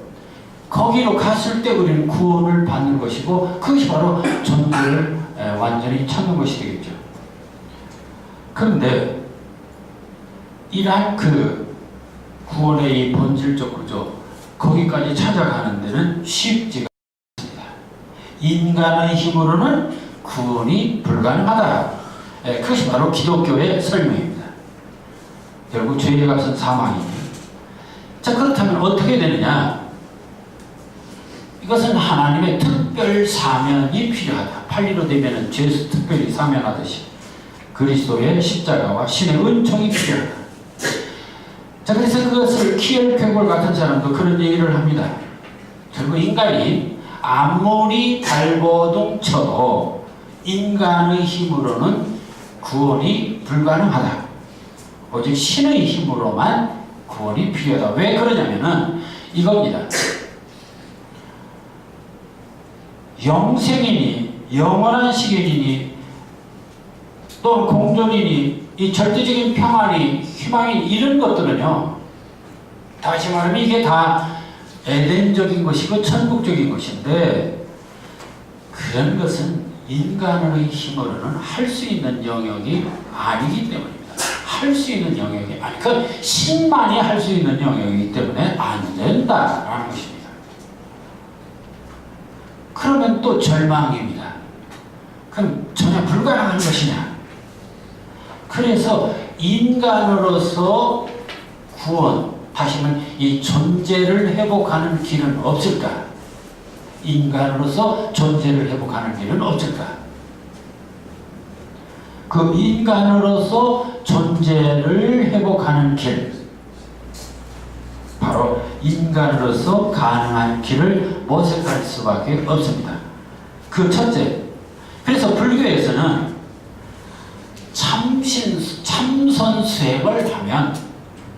A: 거기로 갔을 때 우리는 구원을 받는 것이고, 그것이 바로 존재를 완전히 찾는 것이 되겠죠. 그런데 이러한 그 구원의 이 본질적 구조, 거기까지 찾아가는 데는 쉽지가 않습니다. 인간의 힘으로는 구원이 불가능하다. 그것이 바로 기독교의 설명입니다. 결국 죄의 값은 사망입니다. 자, 그렇다면 어떻게 되느냐? 이것은 하나님의 특별 사면이 필요하다. 8.15 되면은 죄에서 특별히 사면하듯이 그리스도의 십자가와 신의 은총이 필요하다. 자, 그래서 그것을 키엘케골 같은 사람도 그런 얘기를 합니다. 결국 인간이 아무리 발버둥 쳐도 인간의 힘으로는 구원이 불가능하다. 오직 신의 힘으로만 구원이 필요하다. 왜 그러냐면은 이겁니다. 영생이니 영원한 시계이니 또 공존이니 이 절대적인 평안이 희망이 이런 것들은요, 다시 말하면 이게 다 에덴적인 것이고 천국적인 것인데, 그런 것은 인간의 힘으로는 할 수 있는 영역이 아니기 때문입니다. 할 수 있는 영역이 아니, 그 신만이 할 수 있는 영역이기 때문에 안 된다라는 것입니다. 그러면 또 절망입니다. 그럼 전혀 불가능한 것이냐? 그래서 인간으로서 구원, 다시 말하면 이 존재를 회복하는 길은 없을까? 인간으로서 존재를 회복하는 길은 없을까? 그 인간으로서 존재를 회복하는 길, 바로 인간으로서 가능한 길을 모색할 수밖에 없습니다. 그 첫째, 그래서 불교에서는 참선 수행을 하면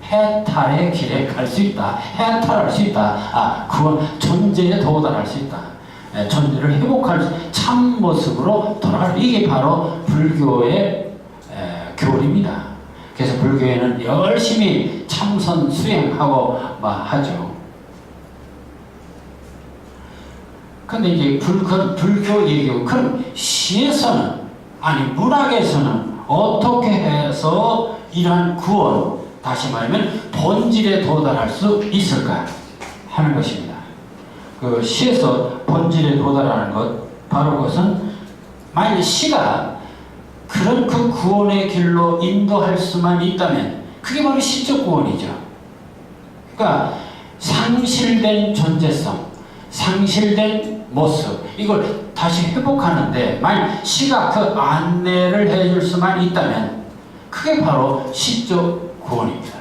A: 해탈의 길에 갈 수 있다. 해탈할 수 있다. 그건 존재에 도달할 수 있다. 존재를 회복할 참 모습으로 돌아갈, 이게 바로 불교의 교리입니다. 그래서 불교에는 열심히 참선 수행하고 하죠. 근데 이제 불교 얘기고, 그럼 시에서는, 아니 문학에서는 어떻게 해서 이러한 구원, 다시 말하면 본질에 도달할 수 있을까 하는 것입니다. 그 시에서 본질에 도달하는 것, 바로 그것은 만약 시가 그런 그 구원의 길로 인도할 수만 있다면 그게 바로 시적 구원이죠. 그러니까 상실된 존재성, 상실된 모습, 이걸 다시 회복하는데 만약 시가 그 안내를 해줄 수만 있다면 그게 바로 시적 구원입니다.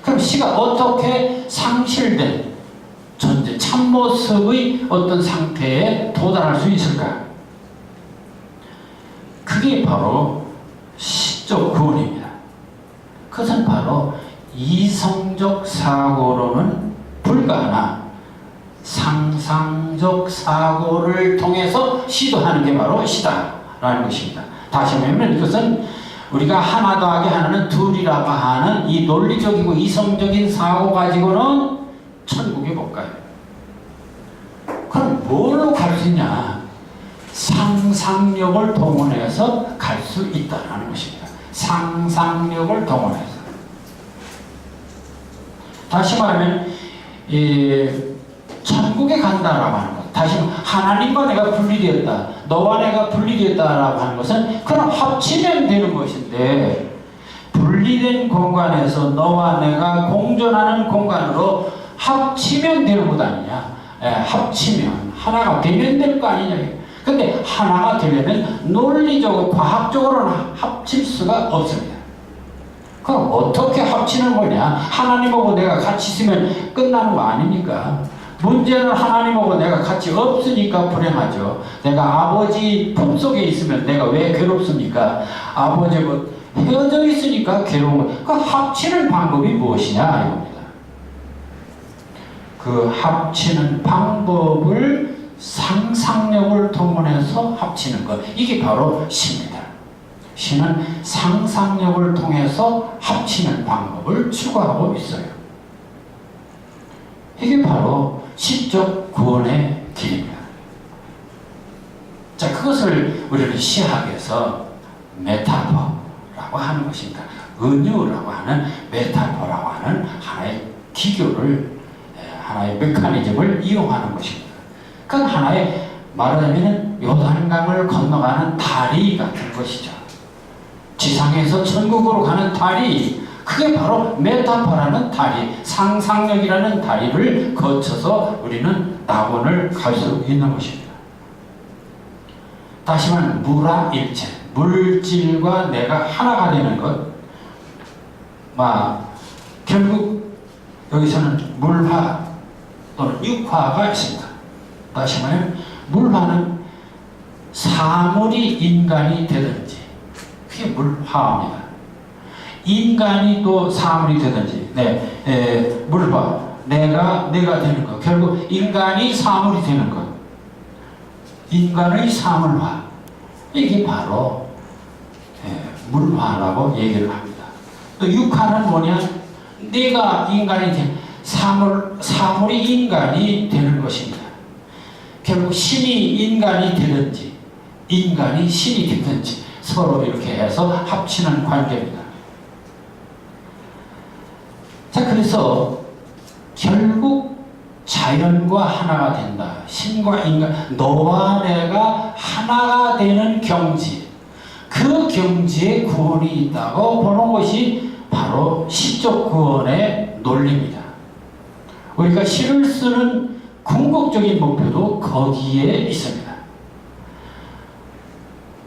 A: 그럼 시가 어떻게 상실된 존재, 참모습의 어떤 상태에 도달할 수 있을까? 그게 바로 시적 구원입니다. 그것은 바로 이성적 사고로는 불가하나 상상적 사고를 통해서 시도하는 게 바로 시다라는 것입니다. 다시 말하면 이것은 우리가 하나 더하기 하나는 둘이라고 하는 이 논리적이고 이성적인 사고 가지고는 천국에 못 가요. 그럼 뭘로 갈 수 있냐? 상상력을 동원해서 갈 수 있다는 것입니다. 상상력을 동원해서. 다시 말하면 천국에 간다라고 하는 것, 다시 하나님과 내가 분리되었다, 너와 내가 분리되었다라고 하는 것은 그럼 합치면 되는 것인데, 분리된 공간에서 너와 내가 공존하는 공간으로 합치면 되는 것 아니냐? 합치면 하나가 되면 될 거 아니냐? 근데 하나가 되려면 논리적으로, 과학적으로는 합칠 수가 없습니다. 그럼 어떻게 합치는 거냐? 하나님하고 내가 같이 있으면 끝나는 거 아닙니까? 문제는 하나님하고 내가 같이 없으니까 불행하죠. 내가 아버지 품속에 있으면 내가 왜 괴롭습니까? 아버지하고 헤어져 있으니까 괴로운 거예요. 그 합치는 방법이 무엇이냐 이겁니다. 그 합치는 방법을 상상력을 동원해서 합치는 것, 이게 바로 시입니다. 시는 상상력을 통해서 합치는 방법을 추구하고 있어요. 이게 바로 시적 구원의 길입니다. 자, 그것을 우리는 시학에서 메타포라고 하는 것입니다. 은유라고 하는 메타포라고 하는 하나의 기교를, 하나의 메커니즘을 이용하는 것입니다. 그건 하나의 말하자면 요단강을 건너가는 다리 같은 것이죠. 지상에서 천국으로 가는 다리, 그게 바로 메타포라는 다리, 상상력이라는 다리를 거쳐서 우리는 낙원을 갈 수 있는 것입니다. 다시 말하면 무라일체, 물질과 내가 하나가 되는 것, 결국 여기서는 물화 또는 육화가 있습니다. 다시 말하면 물화는 사물이 인간이 되든지, 그게 물화입니다. 인간이 또 사물이 되든지, 물화, 내가 되는 것, 결국 인간이 사물이 되는 것, 인간의 사물화, 이게 바로 물화라고 얘기를 합니다. 또 육화는 뭐냐? 내가 인간이 된 사물이 인간이 되는 것입니다. 결국 신이 인간이 되든지 인간이 신이 되든지 서로 이렇게 해서 합치는 관계입니다. 자, 그래서 결국 자연과 하나가 된다. 신과 인간, 너와 내가 하나가 되는 경지, 그 경지에 구원이 있다고 보는 것이 바로 시적 구원의 논리입니다. 우리가 시를 쓰는 궁극적인 목표도 거기에 있습니다.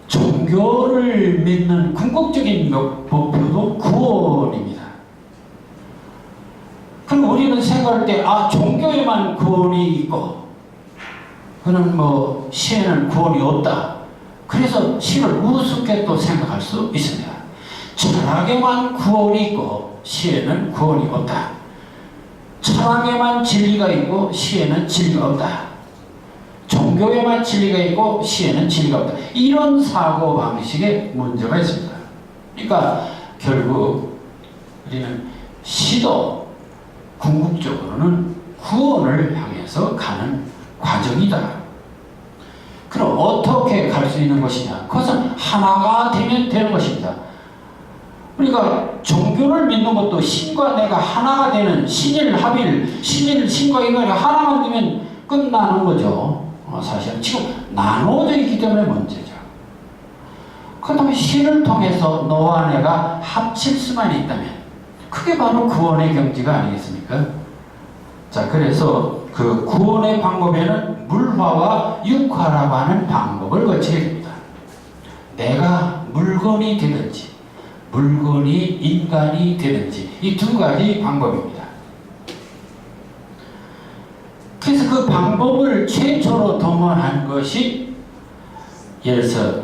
A: 종교를 믿는 궁극적인 목표도 구원입니다. 그럼 우리는 생각할 때, 종교에만 구원이 있고, 그는 시에는 구원이 없다. 그래서 시를 우습게 또 생각할 수 있습니다. 철학에만 구원이 있고, 시에는 구원이 없다. 철학에만 진리가 있고, 시에는 진리가 없다. 종교에만 진리가 있고, 시에는 진리가 없다. 이런 사고방식에 문제가 있습니다. 그러니까 결국 우리는 시도 궁극적으로는 구원을 향해서 가는 과정이다. 그럼 어떻게 갈 수 있는 것이냐? 그것은 하나가 되면 되는 것입니다. 우리가 종교를 믿는 것도 신과 내가 하나가 되는 신일합일, 신과 인간이 하나가 되면 끝나는 거죠. 사실은 지금 나눠져 있기 때문에 문제죠. 그렇다면 신을 통해서 너와 내가 합칠 수만 있다면 그게 바로 구원의 경지가 아니겠습니까? 자, 그래서 그 구원의 방법에는 물화와 육화라고 하는 방법을 거치게 됩니다. 내가 물건이 되든지 물건이 인간이 되든지 이 두 가지 방법입니다. 그래서 그 방법을 최초로 동원한 것이, 예를 들어서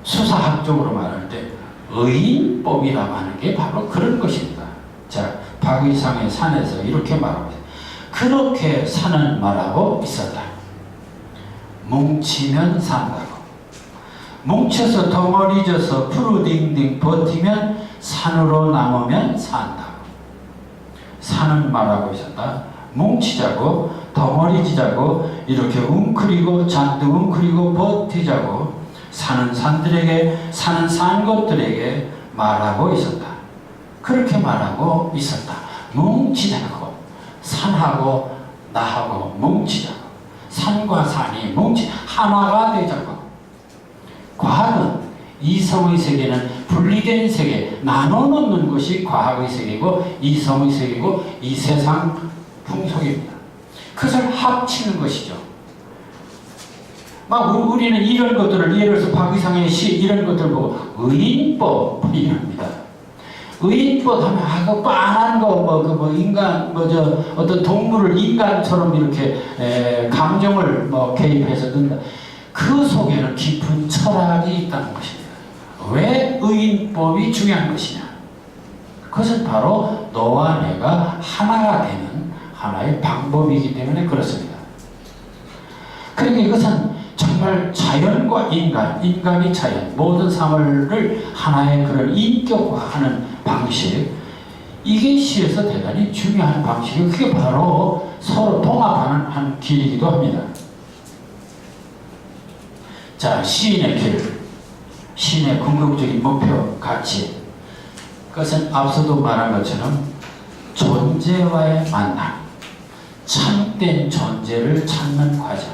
A: 수사학적으로 말할 때 의인법이라고 하는 게 바로 그런 것입니다. 자, 박의상의 산에서 이렇게 말하고 있어요. 그렇게 산은 말하고 있었다. 뭉치면 산다고. 뭉쳐서 덩어리져서 푸르딩딩 버티면 산으로 남으면 산다고. 산은 말하고 있었다. 뭉치자고 덩어리지자고 이렇게 웅크리고 잔뜩 웅크리고 버티자고 사는 산들에게, 사는 산 것들에게 말하고 있었다. 그렇게 말하고 있었다. 뭉치자고, 산하고 나하고 뭉치자고, 산과 산이 하나가 되자고. 과학은 이성의 세계는 분리된 세계, 나눠놓는 것이 과학의 세계고 이성의 세계고 이 세상 풍속입니다. 그것을 합치는 것이죠. 우리는 이런 것들을, 예를 들어서 박의상의 시 이런 것들 보고 의인법 이럽니다. 의인법 하면 그 빤한 거 인간 어떤 동물을 인간처럼 이렇게 감정을 개입해서 든다. 그 속에는 깊은 철학이 있다는 것입니다. 왜 의인법이 중요한 것이냐? 그것은 바로 너와 내가 하나가 되는 하나의 방법이기 때문에 그렇습니다. 그러니까 이것은 정말 자연과 인간이 자연, 모든 사물을 하나의 그런 인격화하는 방식, 이게 시에서 대단히 중요한 방식이고 그게 바로 서로 통합하는 한 길이기도 합니다. 자, 시인의 길. 신의 궁극적인 목표, 가치. 그것은 앞서도 말한 것처럼 존재와의 만남, 참된 존재를 찾는 과정.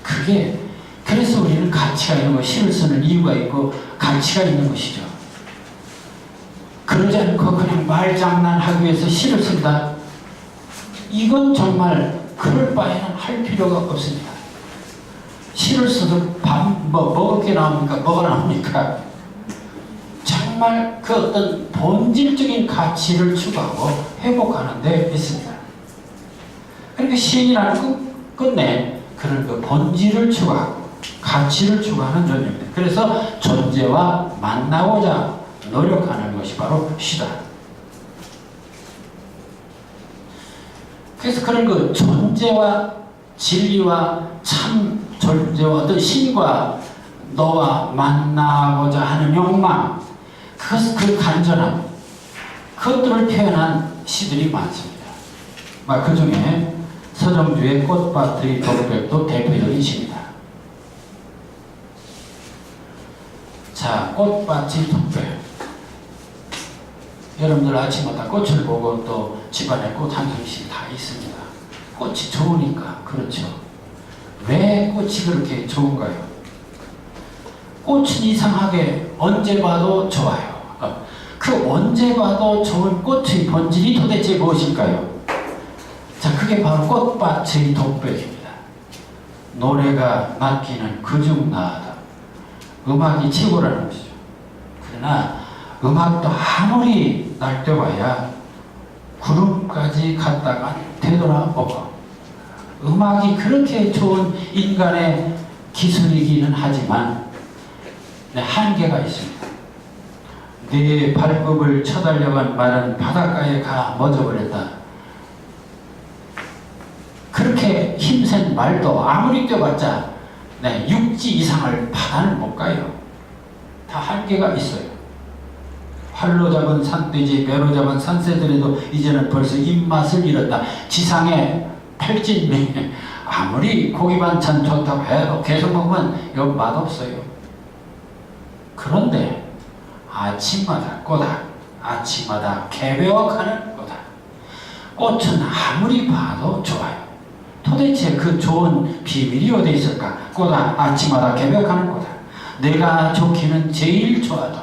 A: 그게 그래서 우리는 가치가 있는 것, 시를 쓰는 이유가 있고 가치가 있는 것이죠. 그러지 않고 그냥 말장난하기 위해서 시를 쓴다. 이건 정말 그럴 바에는 할 필요가 없습니다. 시를 써도 먹을 게 나옵니까? 뭐가 나옵니까? 정말 그 어떤 본질적인 가치를 추구하고 회복하는 데 있습니다. 그러니까 시인이라는 끝내 그런 그 본질을 추구하고 가치를 추구하는 존재입니다. 그래서 존재와 만나고자 노력하는 것이 바로 시다. 그래서 그런 그 존재와 진리와 참 존재와 어떤 신과 너와 만나고자 하는 욕망, 그 간절함, 그것들을 표현한 시들이 많습니다. 그 중에 서정주의 꽃밭의 독백도 대표적인 시입니다. 자, 꽃밭의 독백. 여러분들 아침마다 꽃을 보고 또 집안에 꽃 한 송이씩 다 있습니다. 꽃이 좋으니까. 그렇죠. 왜 꽃이 그렇게 좋은가요? 꽃은 이상하게 언제 봐도 좋아요. 그 언제 봐도 좋은 꽃의 본질이 도대체 무엇일까요? 자, 그게 바로 꽃밭의 독백입니다. 노래가 맡기는 그중 나아다. 음악이 최고라는 것이죠. 그러나 음악도 아무리 날뛰어봐야 구름까지 갔다가 되돌아오고, 음악이 그렇게 좋은 인간의 기술이기는 하지만 한계가 있습니다. 내 발굽을 쳐달려간 말은 바닷가에 가 멎어버렸다. 그렇게 힘센 말도 아무리 뛰어봤자 육지 이상을 바다는 못 가요. 다 한계가 있어요. 활로 잡은 산돼지, 배로 잡은 산새들에도 이제는 벌써 입맛을 잃었다. 지상에 팔진미 아무리 고기 반찬 좋다고 해도 계속 먹으면 이거 맛없어요. 그런데 아침마다 꼬닥, 아침마다 개벽하는 꼬닥. 꽃은 아무리 봐도 좋아요. 도대체 그 좋은 비밀이 어디 있을까? 꼬닥, 아침마다 개벽하는 꼬닥. 내가 좋기는 제일 좋아도.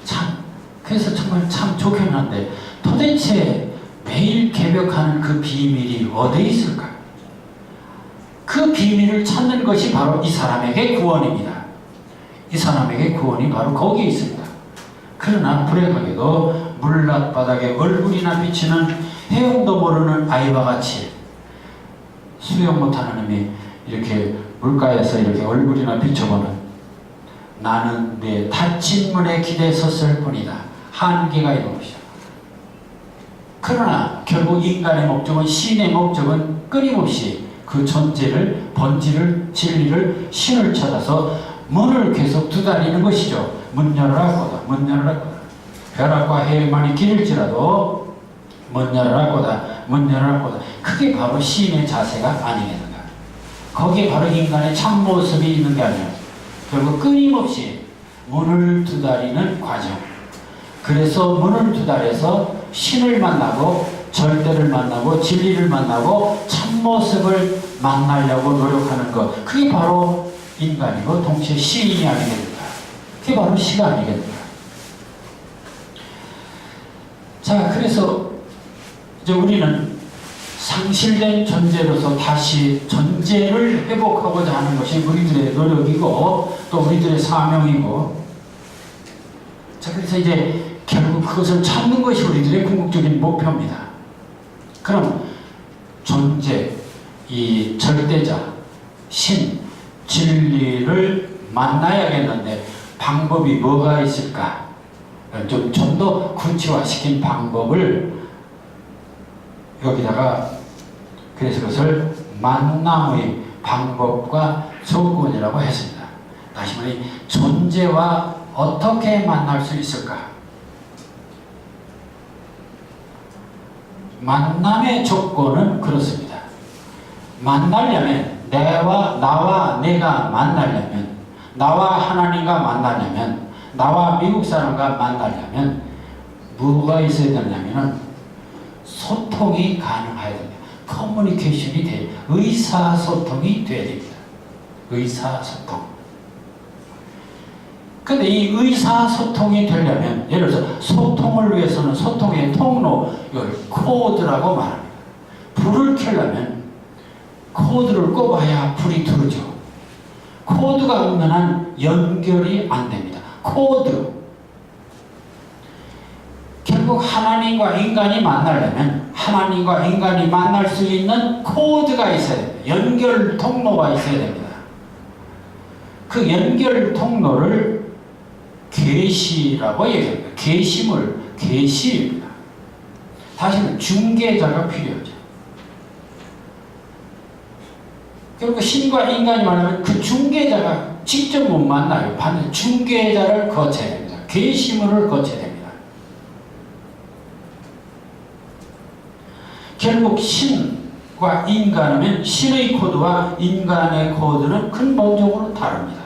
A: 참, 그래서 정말 참 좋긴 한데 도대체 매일 개벽하는 그 비밀이 어디 있을까? 그 비밀을 찾는 것이 바로 이 사람에게 구원입니다. 이 사람에게 구원이 바로 거기에 있습니다. 그러나 불행하게도 물바닥에 얼굴이나 비치는 헤엄도 모르는 아이와 같이 수영 못하는 놈이 이렇게 물가에서 이렇게 얼굴이나 비춰보는, 나는 내 닫힌 문에 기대 섰을 뿐이다. 한계가 있는 것이다. 그러나 결국 인간의 목적은, 신의 목적은 끊임없이 그 존재를, 본질을, 진리를, 신을 찾아서 문을 계속 두드리는 것이죠. 문 열어라 꼬다, 문 열어라 꼬다. 벼락과 해만이 길일지라도 문 열어라 꼬다, 문 열어라 꼬다. 그게 바로 시인의 자세가 아니겠는가. 거기에 바로 인간의 참모습이 있는 게 아니라 결국 끊임없이 문을 두드리는 과정. 그래서 문을 두드려서 신을 만나고 절대를 만나고 진리를 만나고 참모습을 만나려고 노력하는 것. 그게 바로 인간이고 동시에 시인이 아니겠는가. 그게 바로 시가 아니겠는가. 자, 그래서 이제 우리는 상실된 존재로서 다시 존재를 회복하고자 하는 것이 우리들의 노력이고 또 우리들의 사명이고, 자, 그래서 이제 결국 그것을 찾는 것이 우리들의 궁극적인 목표입니다. 그럼 존재, 이 절대자, 신, 진리를 만나야겠는데 방법이 뭐가 있을까? 좀 더 구체화시킨 방법을 여기다가, 그래서 그것을 만남의 방법과 조건이라고 했습니다. 다시 말해 존재와 어떻게 만날 수 있을까? 만남의 조건은 그렇습니다. 만나려면 나와 내가 만나려면 나와 하나님과 만나려면, 나와 미국 사람과 만나려면 뭐가 있어야 되냐면 소통이 가능해야 됩니다. 커뮤니케이션이 돼요. 의사소통이 돼야 됩니다. 의사소통. 근데 이 의사소통이 되려면, 예를 들어서 소통을 위해서는 소통의 통로, 이걸 코드라고 말합니다. 불을 켜려면 코드를 꼽아야 불이 들어오죠. 코드가 없는 한 연결이 안 됩니다. 코드. 결국 하나님과 인간이 만나려면 하나님과 인간이 만날 수 있는 코드가 있어야 됩니다. 연결 통로가 있어야 됩니다. 그 연결 통로를 계시라고 얘기합니다. 계시입니다. 다시는 중개자가 필요하죠. 결국 신과 인간이 만나면 그 중개자가 직접 못 만나요. 반드시 중개자를 거쳐야 됩니다. 계시물을 거쳐야 됩니다. 결국 신과 인간은 신의 코드와 인간의 코드는 근본적으로 다릅니다.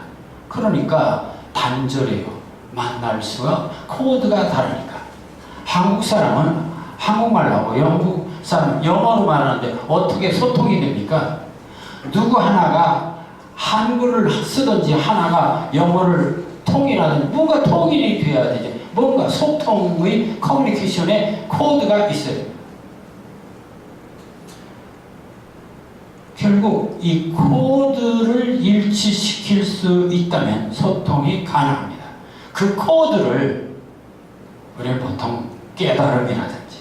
A: 그러니까 단절해요. 만날 수가 코드가 다르니까. 한국 사람은 한국말하고 영국 사람 영어로 말하는데 어떻게 소통이 됩니까? 누구 하나가 한글을 쓰든지 하나가 영어를 통일하든지 뭔가 통일이 돼야 되죠. 뭔가 소통의 커뮤니케이션의 코드가 있어요. 결국 이 코드를 일치시킬 수 있다면 소통이 가능합니다. 그 코드를 우리는 보통 깨달음이라든지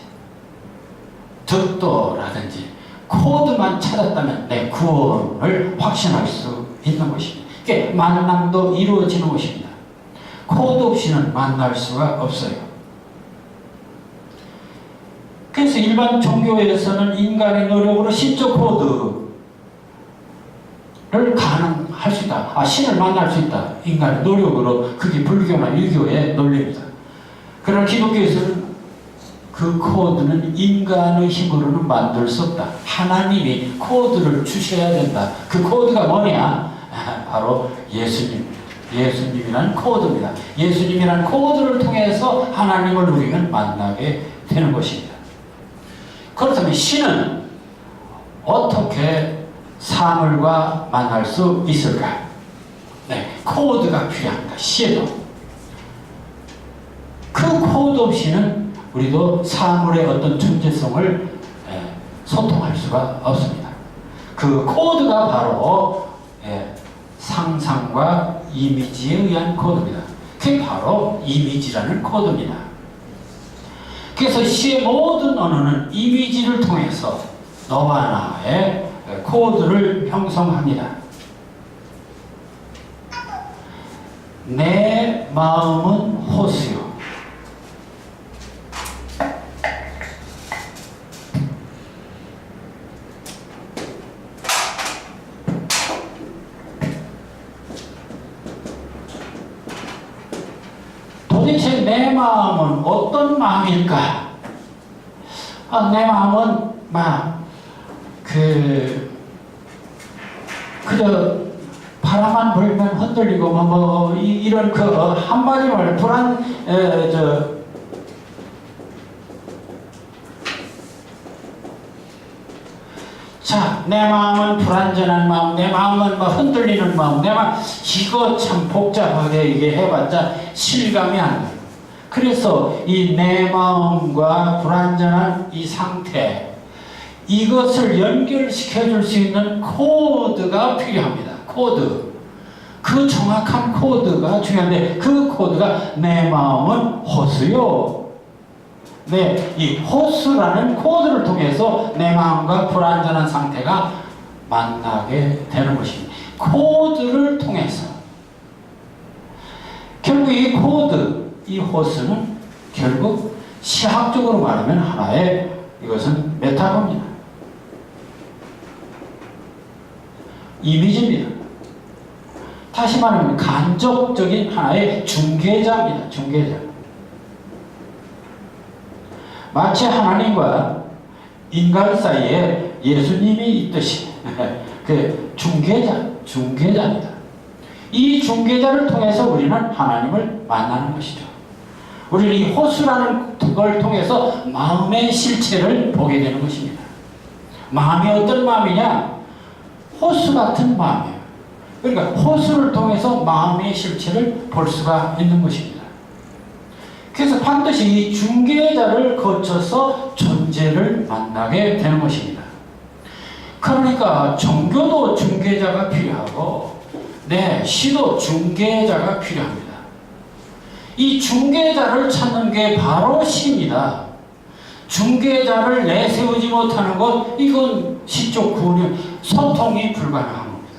A: 득도라든지 코드만 찾았다면 내 구원을 확신할 수 있는 것입니다. 그게 만남도 이루어지는 것입니다. 코드 없이는 만날 수가 없어요. 그래서 일반 종교에서는 인간의 노력으로 신적 코드를 가능할 수 있다. 신을 만날 수 있다. 인간의 노력으로. 그게 불교나 유교의 논리입니다. 그러나 기독교에서는 그 코드는 인간의 힘으로는 만들 수 없다. 하나님이 코드를 주셔야 된다. 그 코드가 뭐냐? 바로 예수님이라는 코드입니다. 예수님이라는 코드를 통해서 하나님을 우리는 만나게 되는 것입니다. 그렇다면 신은 어떻게 사물과 만날 수 있을까? 네, 코드가 필요합니다. 신도. 그 코드 없이는 우리도 사물의 어떤 존재성을 소통할 수가 없습니다. 그 코드가 바로 상상과 이미지에 의한 코드입니다. 그게 바로 이미지라는 코드입니다. 그래서 시의 모든 언어는 이미지를 통해서 너와 나의 코드를 형성합니다. 내 마음은 호수요. 도대체 내 마음은 어떤 마음일까? 내 마음은 그저 바람만 불면 흔들리고 이런 한마디 말 내 마음은 불안전한 마음, 내 마음은 흔들리는 마음, 내 마음 이거 참 복잡하게 이게 해봤자 실감이 안 돼요. 그래서 이 내 마음과 불안전한 이 상태, 이것을 연결시켜 줄 수 있는 코드가 필요합니다. 코드. 그 정확한 코드가 중요한데 그 코드가 내 마음은 호수요. 네, 이 호수라는 코드를 통해서 내 마음과 불안전한 상태가 만나게 되는 것입니다. 코드를 통해서. 결국 이 코드, 이 호수는 결국 시학적으로 말하면 하나의 이것은 메타포입니다. 이미지입니다. 다시 말하면 간접적인 하나의 중개자입니다. 중개자. 마치 하나님과 인간 사이에 예수님이 있듯이 그 중개자입니다. 이 중개자를 통해서 우리는 하나님을 만나는 것이죠. 우리는 이 호수라는 걸 통해서 마음의 실체를 보게 되는 것입니다. 마음이 어떤 마음이냐? 호수 같은 마음이에요. 그러니까 호수를 통해서 마음의 실체를 볼 수가 있는 것입니다. 그래서 반드시 이 중개자를 거쳐서 존재를 만나게 되는 것입니다. 그러니까 종교도 중개자가 필요하고, 시도 중개자가 필요합니다. 이 중개자를 찾는 게 바로 시입니다. 중개자를 내세우지 못하는 것, 이건 시적 구원이 소통이 불가능한 겁니다.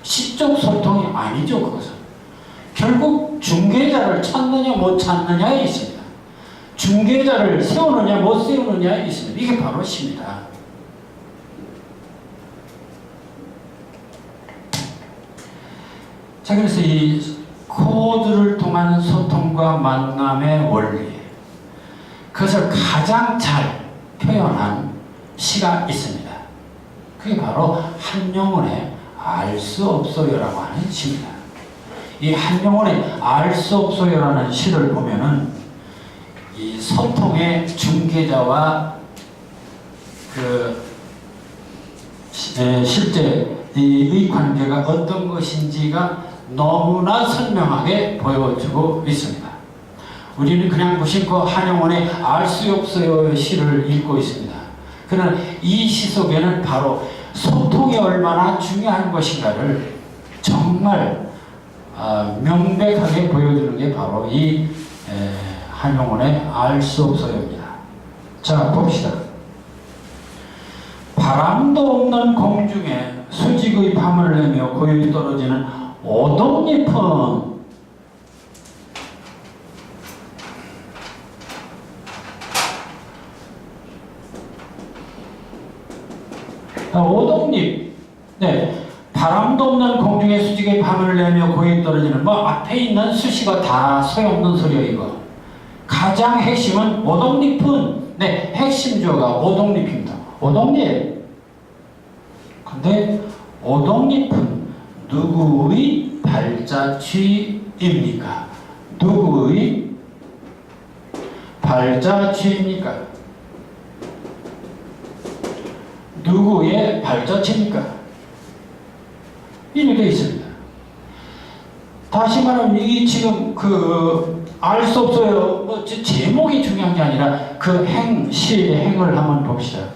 A: 시적 소통이 아니죠, 그것은. 결국 중개자를 찾느냐 못 찾느냐에 있습니다. 중개자를 세우느냐 못 세우느냐에 있습니다. 이게 바로 시입니다. 자, 그래서 이 코드를 통한 소통과 만남의 원리, 그것을 가장 잘 표현한 시가 있습니다. 그게 바로 한영훈의 알 수 없어요라고 하는 시입니다. 이 한영훈의 알 수 없어요라는 시를 보면은 이 소통의 중개자와 실제 이 관계가 어떤 것인지가 너무나 선명하게 보여주고 있습니다. 우리는 그냥 무심코 한영훈의 알 수 없어요 시를 읽고 있습니다. 그러나 이 시 속에는 바로 소통이 얼마나 중요한 것인가를 정말 명백하게 보여주는 게 바로 이 한영훈의 알 수 없어요입니다. 자, 봅시다. 바람도 없는 공중에 수직의 밤을 내며 고요히 떨어지는 오동잎은 오동잎, 바람도 없는 공중에 수직의 밤을 내며 고요히 떨어지는, 앞에 있는 수식어 다 소용없는 소리야 이거. 가장 핵심은 오동잎은, 핵심 주어가 오동잎입니다. 오동잎. 근데 오동잎은 누구의 발자취입니까? 누구의 발자취입니까? 누구의 발자취입니까? 이렇게 되어 있습니다. 다시 말하면 이 지금 알 수 없어요. 제목이 중요한 게 아니라 그 시의 행을 한번 봅시다.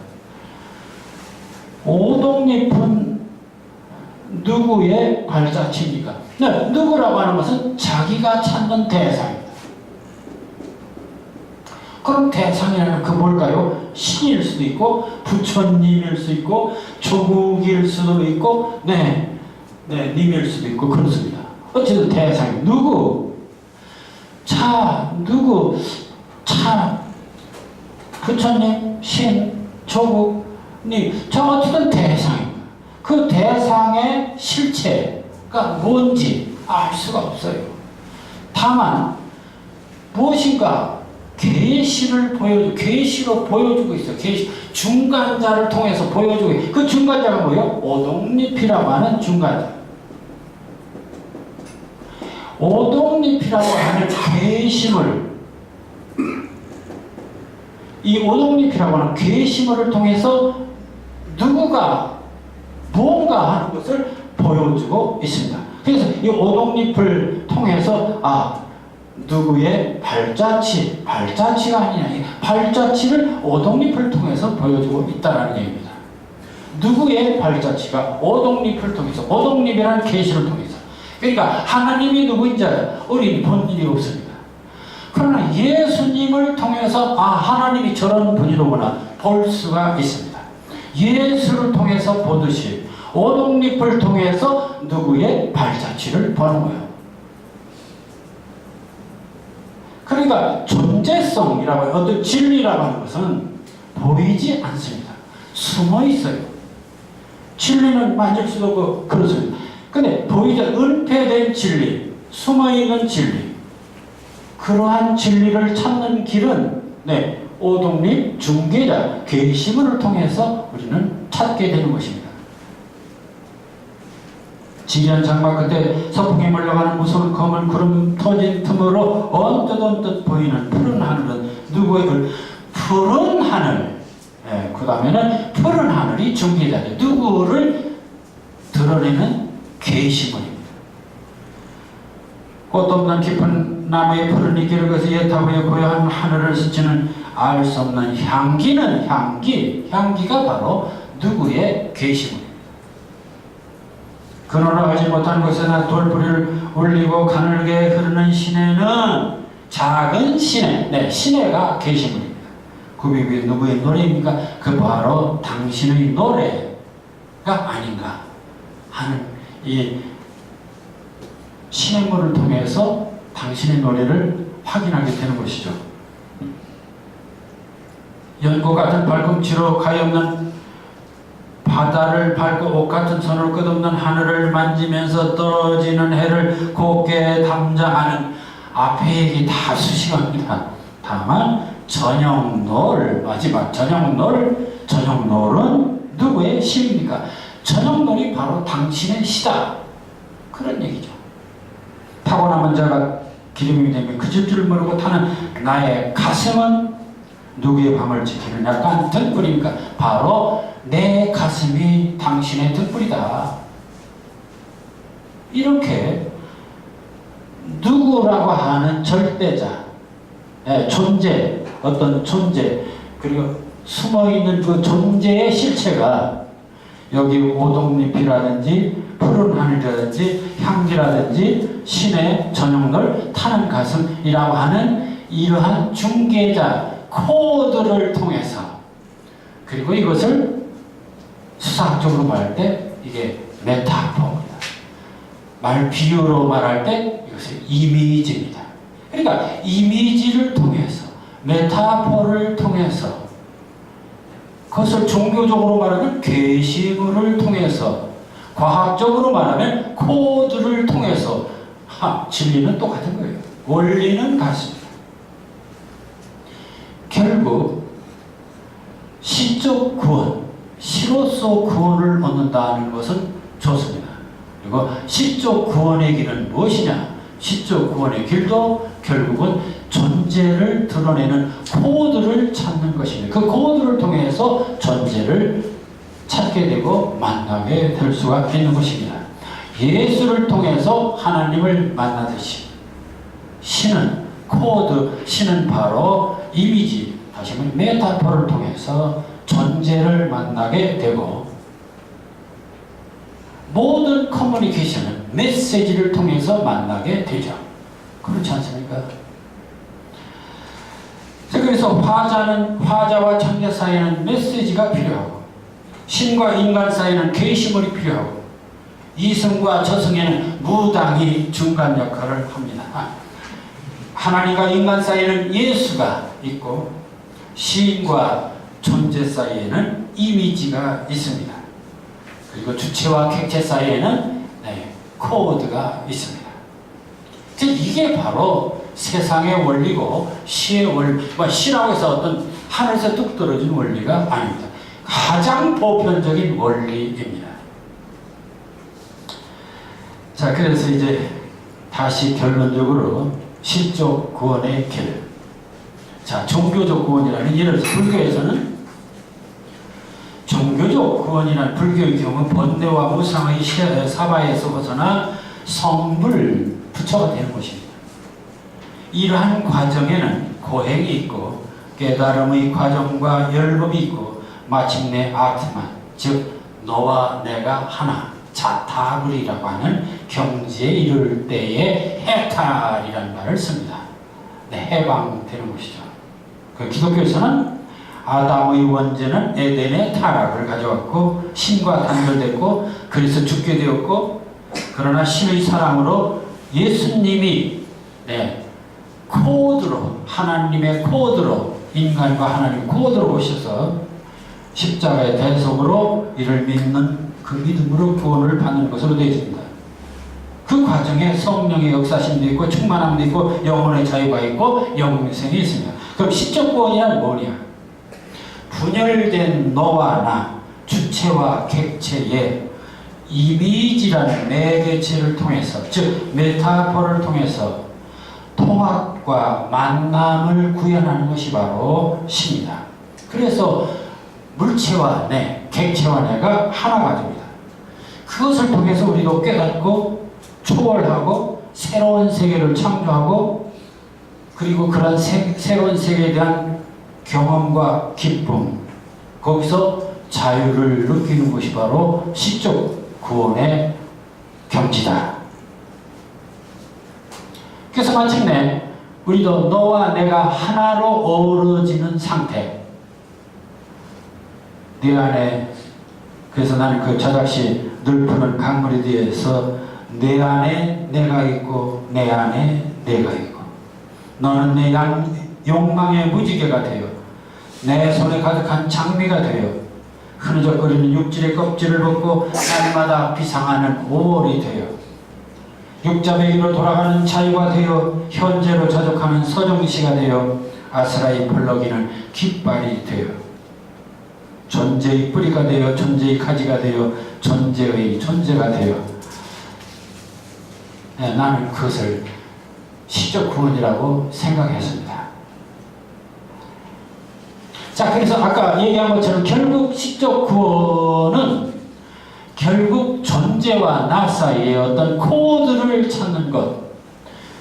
A: 오동잎은 누구의 발자취입니까? 누구라고 하는 것은 자기가 찾는 대상입니다. 그럼 대상이라는 그 뭘까요? 신일 수도 있고, 부처님일 수 있고, 조국일 수도 있고, 님일 수도 있고, 그렇습니다. 어쨌든 대상이 누구? 누구? 부처님, 신, 조국, 님. 어쨌든 대상입니다. 그 대상의 실체가 뭔지 알 수가 없어요. 다만 무엇인가 계시로 보여주고 있어요. 계시, 중간자를 통해서 보여주고 있어요. 그 중간자가 뭐예요? 오동잎이라고 하는 중간자. 오동잎이라고 하는 계심을, 이 오동잎이라고 하는 계심을 통해서 누구가 무언가 하는 것을 보여주고 있습니다. 그래서 이 오동잎을 통해서 누구의 발자취가 아니냐, 발자취를 오동잎을 통해서 보여주고 있다는 얘기입니다. 누구의 발자취가 오동잎을 통해서, 오동잎이라는 계시를 통해서. 그러니까 하나님이 누구인지 우리는 본 일이 없습니다. 그러나 예수님을 통해서 하나님이 저런 분이로구나 볼 수가 있습니다. 예수를 통해서 보듯이 오동잎을 통해서 누구의 발자취를 보는 거예요. 그러니까 존재성이라고, 어떤 진리라고 하는 것은 보이지 않습니다. 숨어 있어요. 진리는 만질 수도 없고 그렇습니다. 근데 보이지, 은폐된 진리, 숨어있는 진리, 그러한 진리를 찾는 길은 오동잎 중개자 계시문을 통해서 우리는 찾게 되는 것입니다. 지리한 장막 끝에 서풍에 몰려가는 무서운 검은 구름 터진 틈으로 언뜻 보이는 푸른 하늘은 누구의 푸른 하늘. 그 다음에는 푸른 하늘이 중개자죠. 누구를 드러내는 계시문입니다. 꽃 없는 깊은 나무의 푸른 이끼를 그어서 예타부에 고요한 하늘을 스치는 알 수 없는 향기가 바로 누구의 계시문입니다. 그노라 알지 못한 곳에나 돌뿌리를 올리고 가늘게 흐르는 시내는 작은 시내, 시내가 계시문입니다. 그 위에 누구의 노래입니까? 그 바로 당신의 노래가 아닌가 하는 이 시냇물을 통해서 당신의 노래를 확인하게 되는 것이죠. 연고 같은 발꿈치로 가엾는 바다를 밟고 옷 같은 손으로 끝없는 하늘을 만지면서 떨어지는 해를 곱게 담장하는 앞에 얘기 다 수식합니다. 다만 저녁노을, 마지막 저녁노을은 누구의 시입니까? 저녁노을이 바로 당신의 시다. 그런 얘기죠. 타고난 자가 기름이 되면 그칠 줄 모르고 타는 나의 가슴은 누구의 밤을 지키는 약간 등불입니까? 바로 내 가슴이 당신의 등불이다. 이렇게 누구라고 하는 절대자, 존재, 어떤 존재, 그리고 숨어있는 그 존재의 실체가 여기 오동잎이라든지 푸른 하늘이라든지 향기라든지 신의 저녁을 타는 가슴이라고 하는 이러한 중개자 코드를 통해서, 그리고 이것을 수사학적으로 말할 때 이게 메타포입니다. 말 비유로 말할 때 이것은 이미지입니다. 그러니까 이미지를 통해서, 메타포를 통해서, 그것을 종교적으로 말하면 계시문을 통해서, 과학적으로 말하면 코드를 통해서, 진리는 똑같은 거예요. 원리는 같습니다. 결국 시적 구원, 시로서 구원을 얻는다는 것은 좋습니다. 그리고 시적 구원의 길은 무엇이냐? 시적 구원의 길도 결국은 존재를 드러내는 코드를 찾는 것입니다. 그 코드를 통해서 존재를 찾게 되고 만나게 될 수가 있는 것입니다. 예수를 통해서 하나님을 만나듯이 신은 코드, 신은 바로 이미지, 다시 말하면 메타포를 통해서 존재를 만나게 되고, 모든 커뮤니케이션은 메시지를 통해서 만나게 되죠. 그렇지 않습니까? 그래서 화자와 창조 사이에는 메시지가 필요하고, 신과 인간 사이에는 계시물이 필요하고, 이성과 저성에는 무당이 중간 역할을 합니다. 하나님과 인간 사이에는 예수가 있고, 시인과 존재 사이에는 이미지가 있습니다. 그리고 주체와 객체 사이에는 코드가 있습니다. 이게 바로 세상의 원리고, 시의 원리, 시라고 해서 어떤 하늘에서 뚝 떨어진 원리가 아닙니다. 가장 보편적인 원리입니다. 자, 그래서 이제 다시 결론적으로 시적 구원의 길. 자, 종교적 구원이라는, 예를 들어서 불교에서는 종교적 구원이라는 불교의 경우 번뇌와 무상의 사바에서 벗어나 성불, 부처가 되는 것입니다. 이러한 과정에는 고행이 있고 깨달음의 과정과 열법이 있고 마침내 아트만, 즉 너와 내가 하나, 자타불이라고 하는 경지에 이를 때에 해탈이라는 말을 씁니다. 해방되는 것이죠. 그 기독교에서는 아담의 원죄는 에덴의 타락을 가져왔고 신과 단절됐고 그래서 죽게 되었고, 그러나 신의 사랑으로 예수님이 코드로, 하나님의 코드로, 인간과 하나님의 코드로 오셔서 십자가의 대속으로 이를 믿는 그 믿음으로 구원을 받는 것으로 되어 있습니다. 그 과정에 성령의 역사심도 있고 충만함도 있고 영혼의 자유가 있고 영생이 있습니다. 그럼 시적 구원이란 뭐냐? 분열된 너와 나, 주체와 객체의 이미지라는 매개체를 통해서, 즉 메타포를 통해서 통합과 만남을 구현하는 것이 바로 시입니다. 그래서 물체와 내, 객체와 내가 하나가 됩니다. 그것을 통해서 우리도 깨닫고 초월하고 새로운 세계를 창조하고, 그리고 그런 새로운 세계에 대한 경험과 기쁨, 거기서 자유를 느끼는 것이 바로 시적 구원의 경지다. 그래서 마침내 우리도 너와 내가 하나로 어우러지는 상태, 네 안에, 그래서 나는 그 저작시 늘 푸는 강물에 대해서 내 안에 내가 있고 내 안에 내가 있고, 너는 내 욕망의 무지개가 되어 내 손에 가득한 장미가 되어 흐느적거리는 육질의 껍질을 벗고 날마다 비상하는 5월이 되어 육자배기로 돌아가는 자유가 되어 현재로 자족하는 서정시가 되어 아스라이 펄럭이는 깃발이 되어 존재의 뿌리가 되어 존재의 가지가 되어 존재의 존재가 되어, 나는 그것을 시적 구원이라고 생각했습니다. 자, 그래서 아까 얘기한 것처럼 결국 시적 구원은 결국 존재와 나 사이에 어떤 코드를 찾는 것,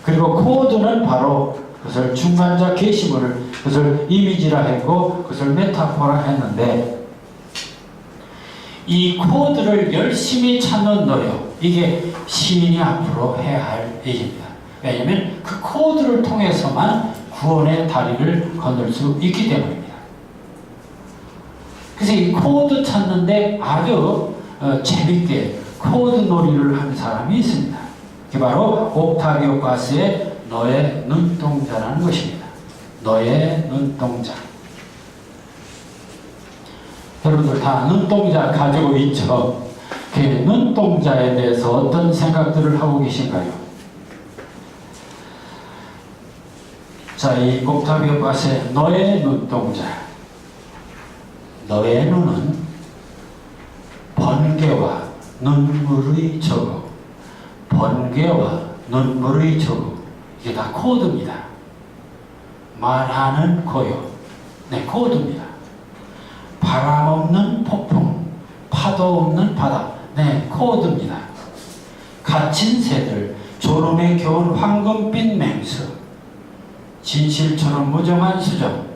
A: 그리고 코드는 바로 그것을 중간자 게시물을, 그것을 이미지라 했고 그것을 메타포라 했는데, 이 코드를 열심히 찾는 노력, 이게 시인이 앞으로 해야 할 일입니다. 왜냐하면 그 코드를 통해서만 구원의 다리를 건널 수 있기 때문입니다. 그래서 이 코드 찾는데 아주 재밌게 코드 놀이를 하는 사람이 있습니다. 그게 바로 옥타비오 파스의 너의 눈동자라는 것입니다. 너의 눈동자. 여러분들 다 눈동자 가지고 있죠? 그 눈동자에 대해서 어떤 생각들을 하고 계신가요? 자, 이 옥타비오 파스의 너의 눈동자. 너의 눈은 번개와 눈물의 저거, 번개와 눈물의 저거, 이게 다 코드입니다. 말하는 고요, 네, 코드입니다. 바람 없는 폭풍, 파도 없는 바다, 네, 코드입니다. 갇힌 새들, 졸음에 겨운 황금빛 맹수, 진실처럼 무정한 수정,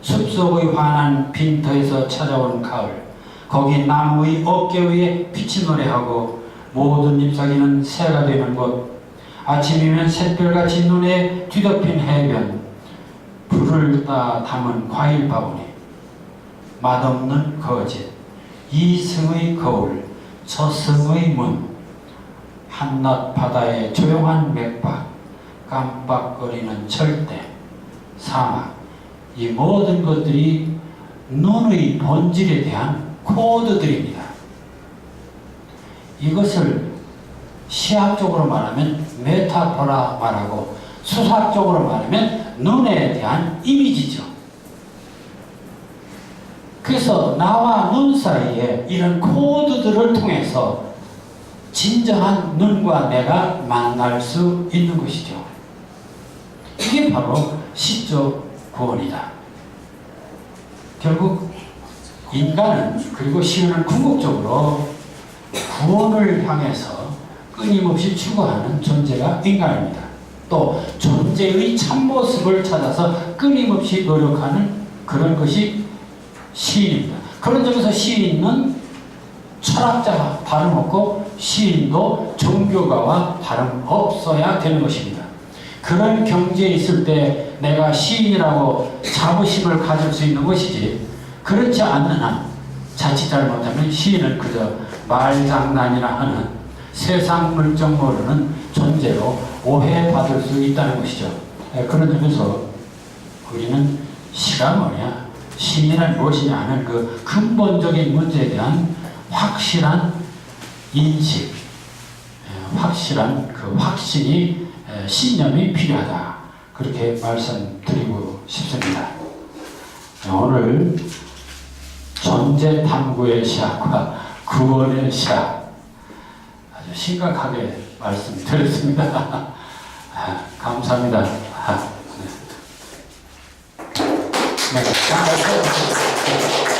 A: 숲속의 환한 빈터에서 찾아온 가을, 거기 나무의 어깨 위에 빛이 노래하고 모든 잎사귀는 새가 되는 곳, 아침이면 샛별같이 눈에 뒤덮인 해변, 불을 따 담은 과일 바구니, 맛없는 거짓, 이승의 거울, 저승의 문, 한낮 바다의 조용한 맥박, 깜빡거리는 절대, 사막, 이 모든 것들이 눈의 본질에 대한 코드들입니다. 이것을 시학적으로 말하면 메타포라 말하고, 수학적으로 말하면 눈에 대한 이미지죠. 그래서 나와 눈 사이에 이런 코드들을 통해서 진정한 눈과 내가 만날 수 있는 것이죠. 이게 바로 시적 구원이다. 결국 인간은, 그리고 시인은 궁극적으로 구원을 향해서 끊임없이 추구하는 존재가 인간입니다. 또 존재의 참모습을 찾아서 끊임없이 노력하는 그런 것이 시인입니다. 그런 점에서 시인은 철학자와 다름없고 시인도 종교가와 다름없어야 되는 것입니다. 그런 경지에 있을 때 내가 시인이라고 자부심을 가질 수 있는 것이지, 그렇지 않는 한 자칫 잘못하면 시인은 그저 말장난이나 하는 세상 물정 모르는 존재로 오해받을 수 있다는 것이죠. 그런 점에서 우리는 시가 뭐냐, 시인이란 무엇이냐 하는 그 근본적인 문제에 대한 확실한 인식, 확실한 그 확신이, 신념이 필요하다. 그렇게 말씀드리고 싶습니다. 오늘 존재 탐구의 시학과 구원의 시학, 심각하게 말씀드렸습니다. 감사합니다. 네.